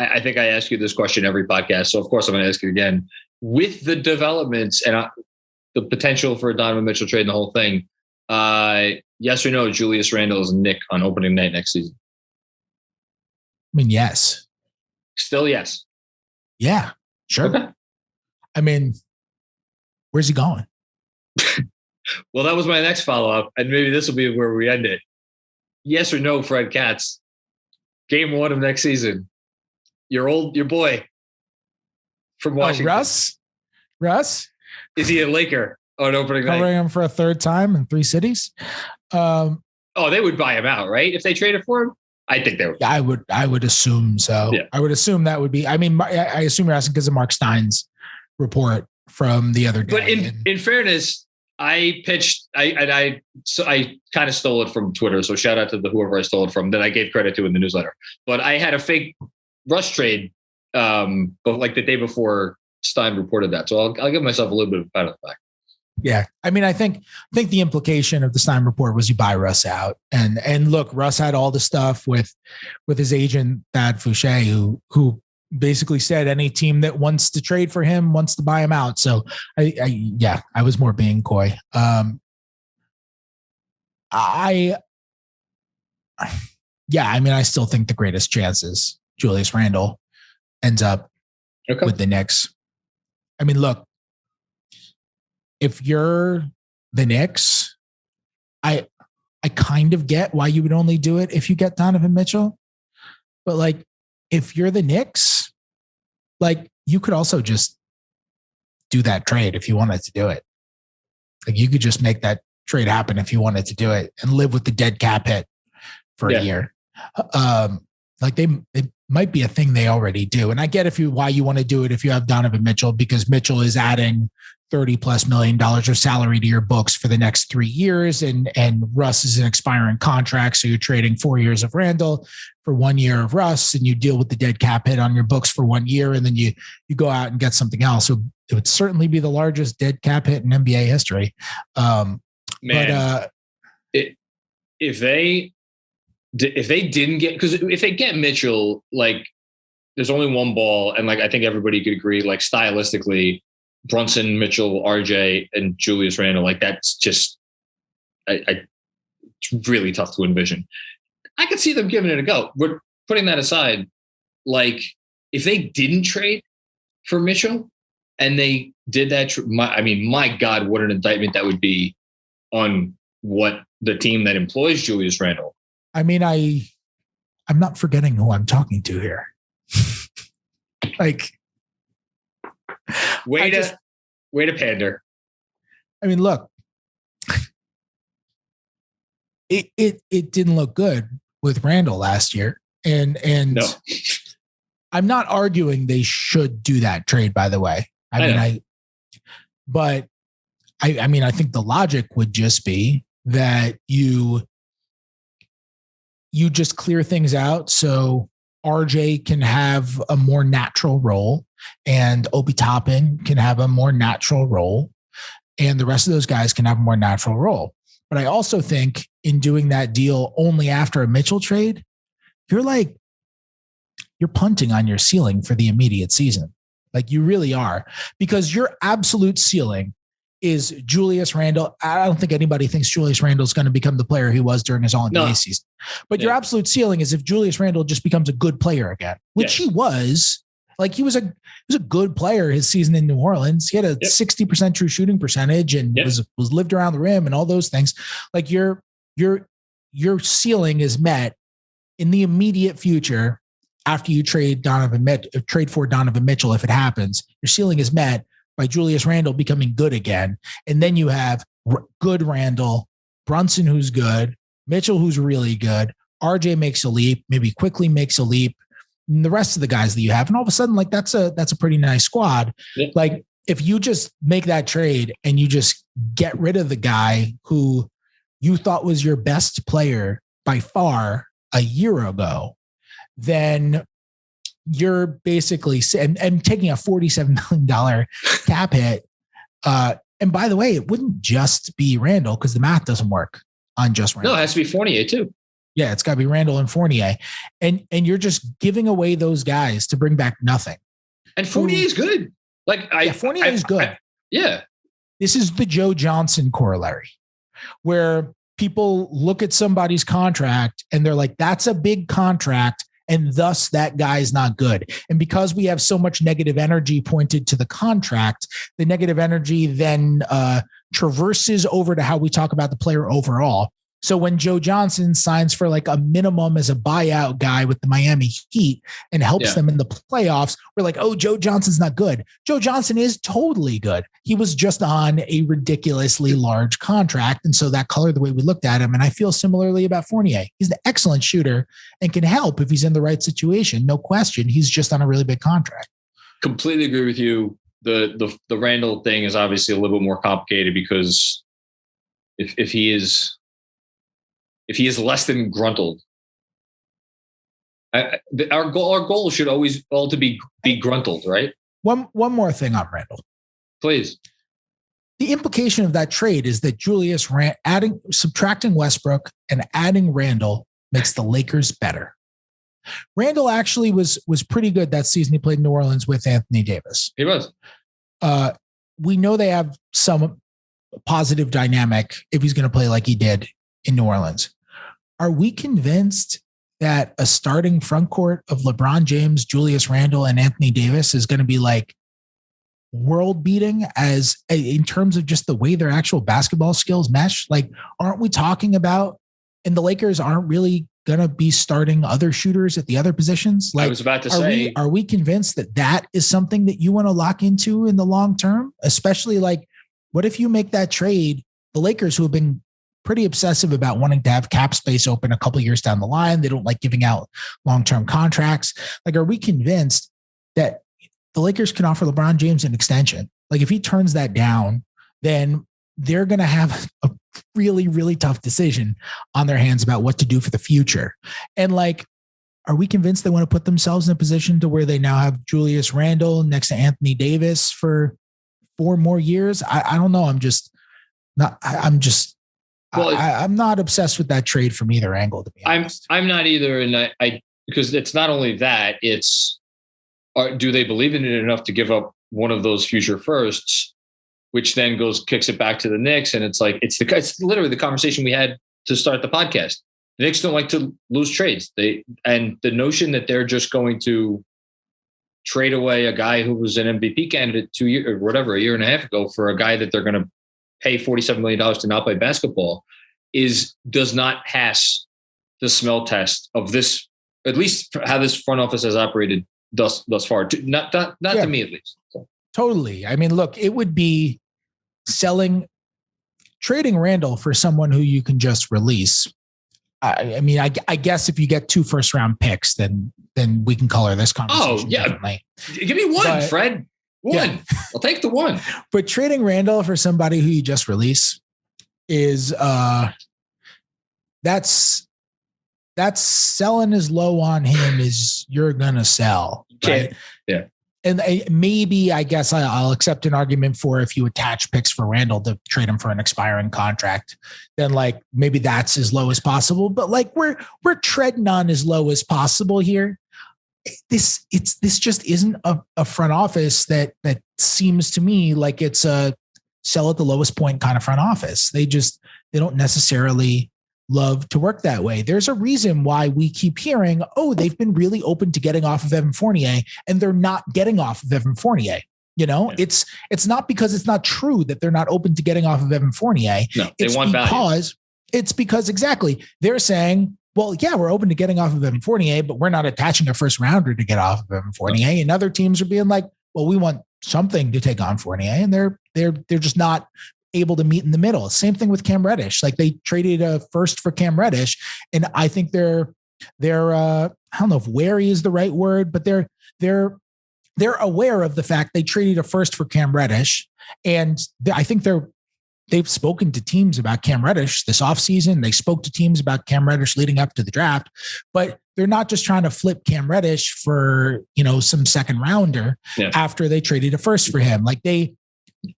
I think I ask you this question every podcast, so of course I'm going to ask you again. With the developments and the potential for a Donovan Mitchell trade and the whole thing, yes or no, Julius Randle is a Knick on opening night next season? I mean, yes. Still yes. Yeah, sure. Okay. I mean, where's he going? Well, that was my next follow-up, and maybe this will be where we end it. Yes or no, Fred Katz? Game 1 of next season. Your boy from Washington. Russ? Is he a Laker on opening night? Covering him for a 3rd time in 3 cities. They would buy him out, right? If they traded for him, I think they would. Yeah, I would assume so. Yeah. I would assume that would be. I mean, I assume you're asking because of Mark Stein's report from the other day. But in fairness, I pitched. I kind of stole it from Twitter. So shout out to whoever I stole it from that I gave credit to in the newsletter. But I had a fake Russ trade, but like the day before Stein reported that. So I'll give myself a little bit of a pat on the back. Yeah. I mean, I think the implication of the Stein report was you buy Russ out. And look, Russ had all the stuff with his agent, Thad Fouché, who basically said any team that wants to trade for him wants to buy him out. So I was more being coy. I still think the greatest chance is Julius Randle ends up with the Knicks. I mean, look, if you're the Knicks, I kind of get why you would only do it if you get Donovan Mitchell. But like, if you're the Knicks, like you could also just do that trade if you wanted to do it. Like you could just make that trade happen if you wanted to do it and live with the dead cap hit for a year. Like it might be a thing they already do. And I get why you want to do it if you have Donovan Mitchell, because Mitchell is adding $30+ million of salary to your books for the next 3 years. And Russ is an expiring contract. So you're trading 4 years of Randle for 1 year of Russ, and you deal with the dead cap hit on your books for 1 year. And then you go out and get something else. So it would certainly be the largest dead cap hit in NBA history. If they didn't get, because if they get Mitchell, like there's only one ball, and like I think everybody could agree, like stylistically, Brunson, Mitchell, RJ, and Julius Randle, like that's just, it's really tough to envision. I could see them giving it a go. But putting that aside, like if they didn't trade for Mitchell and they did that, my God, what an indictment that would be on what the team that employs Julius Randle. I mean, I'm not forgetting who I'm talking to here. Like, way to pander. I mean, look, it didn't look good with Randle last year, and no. I'm not arguing they should do that trade. By the way, I think the logic would just be that you just clear things out so RJ can have a more natural role and Obi Toppin can have a more natural role and the rest of those guys can have a more natural role. But I also think in doing that deal only after a Mitchell trade, you're punting on your ceiling for the immediate season. Like you really are, because your absolute ceiling is Julius Randle. I don't think anybody thinks Julius Randle is going to become the player he was during his All-NBA season. But your absolute ceiling is if Julius Randle just becomes a good player again, which he was. Like he was a good player his season in New Orleans. He had a 60% true shooting percentage and was lived around the rim and all those things. Like your ceiling is met in the immediate future after you trade for Donovan Mitchell. If it happens, your ceiling is met by Julius Randle becoming good again. And then you have good Randle, Brunson, who's good, Mitchell, who's really good. RJ makes a leap, maybe quickly makes a leap. And the rest of the guys that you have. And all of a sudden, like that's a pretty nice squad. Yeah. Like if you just make that trade and you just get rid of the guy who you thought was your best player by far a year ago, then you're basically and taking a $47 million cap hit. And by the way, it wouldn't just be Randle because the math doesn't work on just Randle. No, it has to be Fournier too. Yeah, it's got to be Randle and Fournier. And you're just giving away those guys to bring back nothing. And Fournier is good. Fournier is good. Yeah. This is the Joe Johnson corollary where people look at somebody's contract and they're like, that's a big contract. And thus that guy's not good. And because we have so much negative energy pointed to the contract, the negative energy then traverses over to how we talk about the player overall. So when Joe Johnson signs for like a minimum as a buyout guy with the Miami Heat and helps them in the playoffs, we're like, oh, Joe Johnson's not good. Joe Johnson is totally good. He was just on a ridiculously large contract. And so that colored the way we looked at him. And I feel similarly about Fournier. He's an excellent shooter and can help if he's in the right situation. No question. He's just on a really big contract. Completely agree with you. The Randle thing is obviously a little bit more complicated because if he is less than gruntled, our goal should always all to be gruntled, right? One more thing on Randle, please. The implication of that trade is that Julius subtracting Westbrook and adding Randle makes the Lakers better. Randle actually was pretty good that season he played in New Orleans with Anthony Davis. He was. We know they have some positive dynamic if he's going to play like he did in New Orleans. Are we convinced that a starting front court of LeBron James, Julius Randle, and Anthony Davis is going to be like world beating as in terms of just the way their actual basketball skills mesh? Like, aren't we talking about, and the Lakers aren't really going to be starting other shooters at the other positions? Like, I was about to say, are we convinced that is something that you want to lock into in the long term? Especially like, what if you make that trade? The Lakers, who have been pretty obsessive about wanting to have cap space open a couple of years down the line. They don't like giving out long-term contracts. Like, are we convinced that the Lakers can offer LeBron James an extension? Like, if he turns that down, then they're going to have a really, really tough decision on their hands about what to do for the future. And like, are we convinced they want to put themselves in a position to where they now have Julius Randle next to Anthony Davis for 4 more years? I don't know. I'm not obsessed with that trade from either angle, to be honest. I'm not either. And I because it's not only that, it's do they believe in it enough to give up one of those future firsts, which then kicks it back to the Knicks. And it's like, it's literally the conversation we had to start the podcast. The Knicks don't like to lose trades. And the notion that they're just going to trade away a guy who was an MVP candidate 2 years or whatever, a year and a half ago for a guy that they're going to pay $47 million to not play basketball does not pass the smell test of this, at least how this front office has operated thus far. Not to me, at least. So. Totally. I mean, look, it would be trading Randle for someone who you can just release. I mean, I guess if you get 2 first-round picks, then we can color this conversation. Oh, yeah. Differently. Give me one, Fred. One. Yeah. I'll take the one. But trading Randle for somebody who you just release is that's selling as low on him as you're gonna sell. Right? Yeah. And maybe I guess I'll accept an argument for if you attach picks for Randle to trade him for an expiring contract, then like maybe that's as low as possible. But like we're treading on as low as possible here. This just isn't a front office that seems to me like it's a sell at the lowest point kind of front office. They don't necessarily love to work that way. There's a reason why we keep hearing, oh, they've been really open to getting off of Evan Fournier, and they're not getting off of Evan Fournier. You know, yeah. It's not because it's not true that they're not open to getting off of Evan Fournier. No, they want value. It's because exactly they're saying, well, yeah, we're open to getting off of Evan Fournier, but we're not attaching a first rounder to get off of Evan Fournier. And other teams are being like, well, we want something to take on Fournier, and they're just not able to meet in the middle. Same thing with Cam Reddish. Like they traded a first for Cam Reddish, and I think they're I don't know if wary is the right word, but they're aware of the fact they traded a first for Cam Reddish, and I think they've spoken to teams about Cam Reddish this offseason. They spoke to teams about Cam Reddish leading up to the draft, but they're not just trying to flip Cam Reddish for, some second rounder after they traded a first for him. Like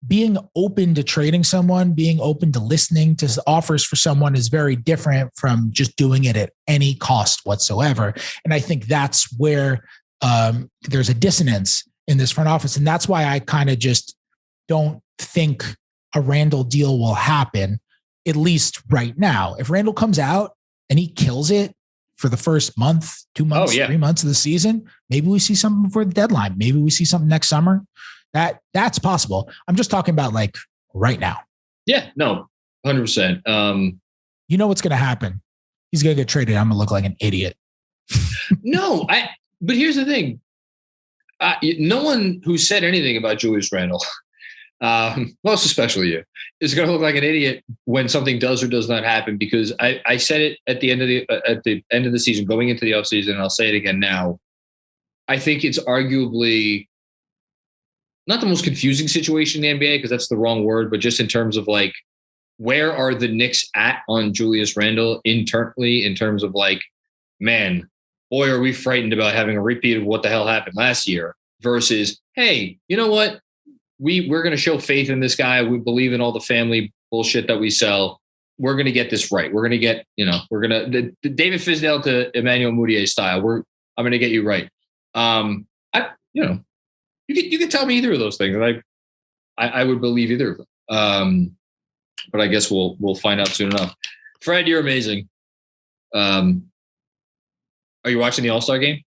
being open to trading someone, being open to listening to offers for someone is very different from just doing it at any cost whatsoever. And I think that's where there's a dissonance in this front office. And that's why I kind of just don't think a Randle deal will happen, at least right now. If Randle comes out and he kills it for the first month, 2 months, 3 months of the season, maybe we see something before the deadline. Maybe we see something next summer. That's possible. I'm just talking about like right now. Yeah, no, 100%. You know what's going to happen? He's going to get traded. I'm going to look like an idiot. But here's the thing. No one who said anything about Julius Randle, most especially you, is going to look like an idiot when something does or does not happen, because I said it at the end of the season, going into the offseason, and I'll say it again now. I think it's arguably not the most confusing situation in the NBA, because that's the wrong word, but just in terms of like, where are the Knicks at on Julius Randle internally in terms of like, man, boy, are we frightened about having a repeat of what the hell happened last year, versus, hey, you know what? We're going to show faith in this guy. We believe in all the family bullshit that we sell. We're going to get this right. We're going to get, we're going to the David Fizdale to Emmanuel Mudiay style. I'm going to get you right. You could tell me either of those things, and I would believe either of them. But I guess we'll find out soon enough. Fred, you're amazing. Are you watching the All-Star game?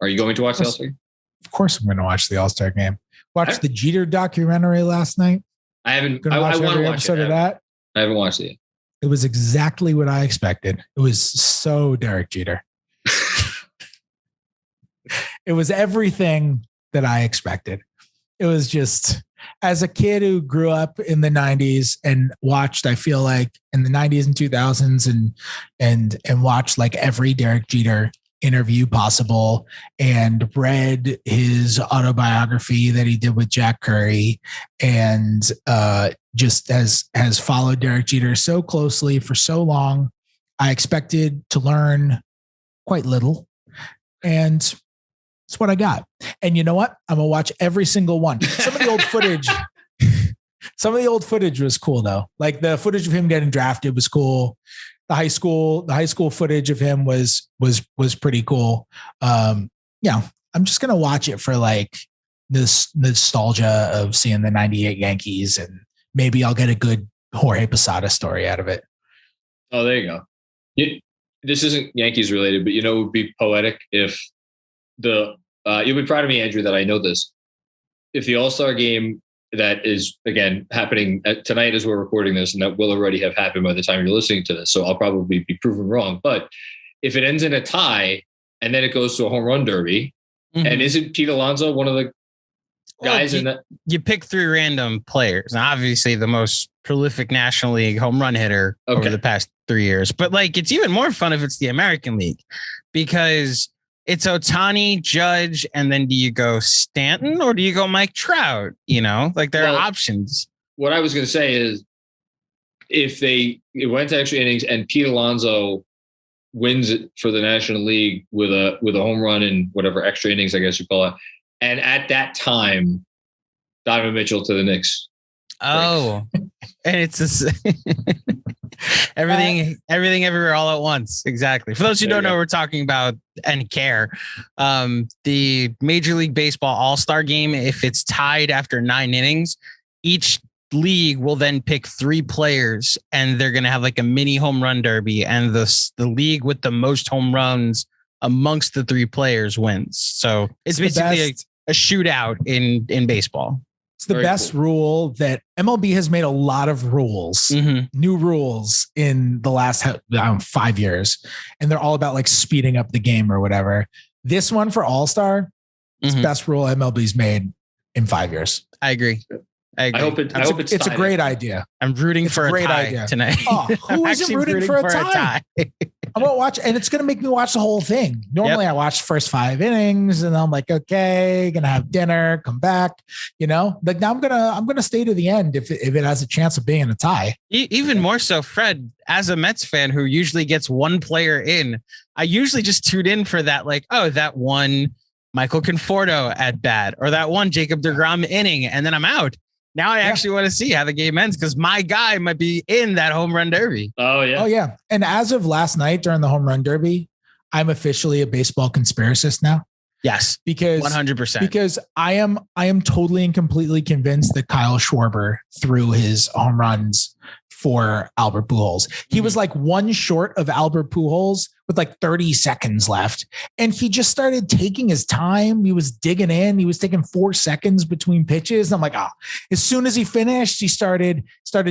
Are you going to watch the All-Star game? Of course I'm going to watch the All-Star game. Watched the Jeter documentary last night. I haven't. I want to watch episode of that. I haven't watched it yet. It was exactly what I expected. It was so Derek Jeter. It was everything that I expected. It was just, as a kid who grew up in the 90s and watched, I feel like in the 90s and 2000s and watched like every Derek Jeter interview possible and read his autobiography that he did with Jack Curry, and just has followed Derek Jeter so closely for so long. I expected to learn quite little, and it's what I got. And you know what? I'm going to watch every single one. Some of the old footage was cool though. Like the footage of him getting drafted was cool. The high school footage of him was pretty cool. I'm just going to watch it for like this nostalgia of seeing the 98 Yankees, and maybe I'll get a good Jorge Posada story out of it. Oh, there you go. This isn't Yankees related, but it would be poetic if you'll be proud of me, Andrew, that I know this. If the All-Star game that is, again, happening tonight as we're recording this, and that will already have happened by the time you're listening to this, so I'll probably be proven wrong. But if it ends in a tie and then it goes to a home run derby, and isn't Pete Alonso one of the guys in that? You pick 3 random players, and obviously the most prolific National League home run hitter over the past 3 years. But like, it's even more fun if it's the American League, because it's Ohtani, Judge, and then do you go Stanton or do you go Mike Trout? Like there are options. What I was going to say is, if it went to extra innings and Pete Alonso wins it for the National League with a home run in whatever extra innings, I guess you call it, and at that time, Donovan Mitchell to the Knicks. Oh, and it's everything everywhere all at once. Exactly. For those who don't know what we're talking about and care, the Major League Baseball All-Star game, if it's tied after 9 innings, each league will then pick 3 players, and they're going to have like a mini home run derby, and the league with the most home runs amongst the 3 players wins. So it's basically a shootout in baseball. It's the best rule that MLB has made a lot of rules, new rules in the last 5 years. And they're all about like speeding up the game or whatever. This one for All-Star, it's the best rule MLB's made in 5 years. I agree. I hope It's a great idea. I'm rooting for a tie tonight. Oh, who isn't rooting for a tie? I won't watch, and it's going to make me watch the whole thing. Normally, I watch the first 5 innings, and I'm like, okay, gonna have dinner, come back. Like now I'm gonna stay to the end if it has a chance of being a tie. Even more so, Fred, as a Mets fan who usually gets one player in, I usually just tune in for that, like, oh, that one Michael Conforto at bat, or that one Jacob deGrom inning, and then I'm out. Now I actually want to see how the game ends because my guy might be in that home run derby. Oh yeah. And as of last night during the home run derby, I'm officially a baseball conspiracist now. Yes, because 100%. Because I am totally and completely convinced that Kyle Schwarber threw his home runs for Albert Pujols. He was like one short of Albert Pujols with like 30 seconds left. And he just started taking his time. He was digging in. He was taking 4 seconds between pitches. And I'm like, as soon as he finished, he started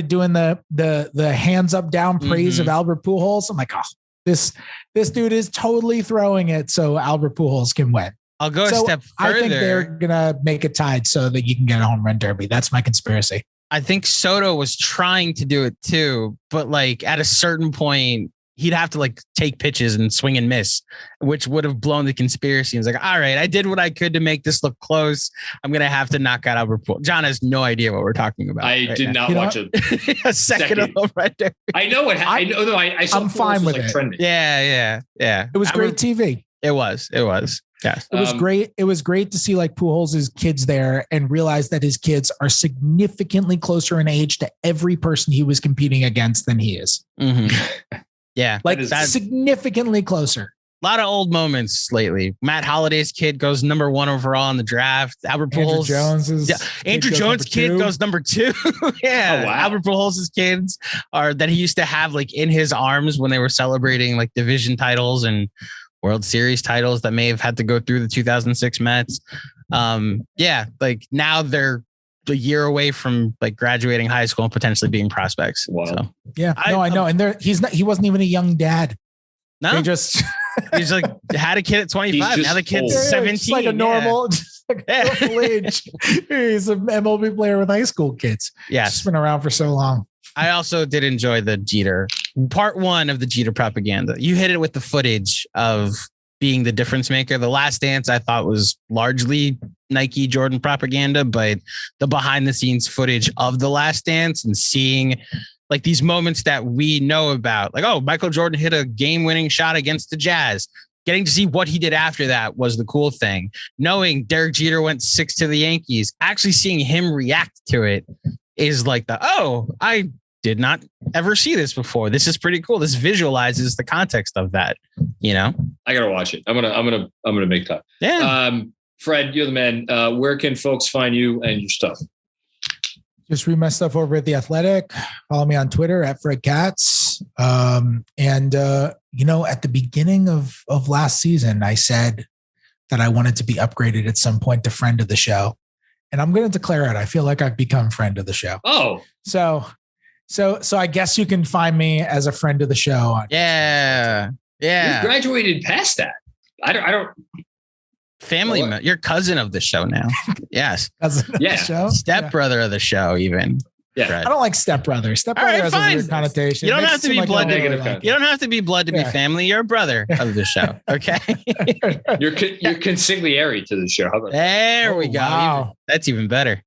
doing the hands up down praise of Albert Pujols. I'm like, this dude is totally throwing it so Albert Pujols can win. I'll go a step further. I think they're going to make it tied so that you can get a home run derby. That's my conspiracy. I think Soto was trying to do it too, but like at a certain point, he'd have to like take pitches and swing and miss, which would have blown the conspiracy. He was like, all right, I did what I could to make this look close. I'm going to have to knock out Albert Pujols. John has no idea what we're talking about. I did not watch a second of them right there. I know what I know. Though I saw I'm fine with it. Trending. Yeah. It was great TV. It was. Yes. It was great. It was great to see like Pujols' kids there and realize that his kids are significantly closer in age to every person he was competing against than he is. Mm-hmm. Yeah. Like significantly closer. A lot of old moments lately. Matt Holliday's kid goes number 1 overall in the draft. Albert Pujols. Andrew Jones' kid goes number 2. Yeah. Oh, wow. Albert Pujols' kids are that he used to have like in his arms when they were celebrating like division titles and World Series titles that may have had to go through the 2006 Mets. Like now they're a year away from like graduating high school and potentially being prospects. Wow. So, I know. And he wasn't even a young dad. No, he's like had a kid at 25. Now the kid's 17. Just like a normal, normal age. He's an MLB player with high school kids. Yes. He's been around for so long. I also did enjoy the Jeter part 1 of the Jeter propaganda. You hit it with the footage of being the difference maker. The Last Dance I thought was largely Nike Jordan propaganda, but the behind the scenes footage of the Last Dance and seeing like these moments that we know about, like, oh, Michael Jordan hit a game winning shot against the Jazz. Getting to see what he did after that was the cool thing. Knowing Derek Jeter went 6 to the Yankees, actually seeing him react to it is like I did not ever see this before. This is pretty cool. This visualizes the context of that, I gotta watch it. I'm gonna make time. Yeah. Fred, you're the man. Where can folks find you and your stuff? Just read my stuff over at The Athletic. Follow me on Twitter at Fred Katz. At the beginning of last season, I said that I wanted to be upgraded at some point to friend of the show. And I'm going to declare it. I feel like I've become friend of the show. Oh, so I guess you can find me as a friend of the show. Yeah. You graduated past that. I don't. Family, you're cousin of the show now. Yes. Cousin of the show? Stepbrother of the show, even. Yeah. Fred. I don't like stepbrother. Stepbrother has a weird connotation. You don't have to be blood. You don't have to be blood to be family. You're a brother of the show. Okay. You're consigliere to the show. How about there we go. Wow. That's even better.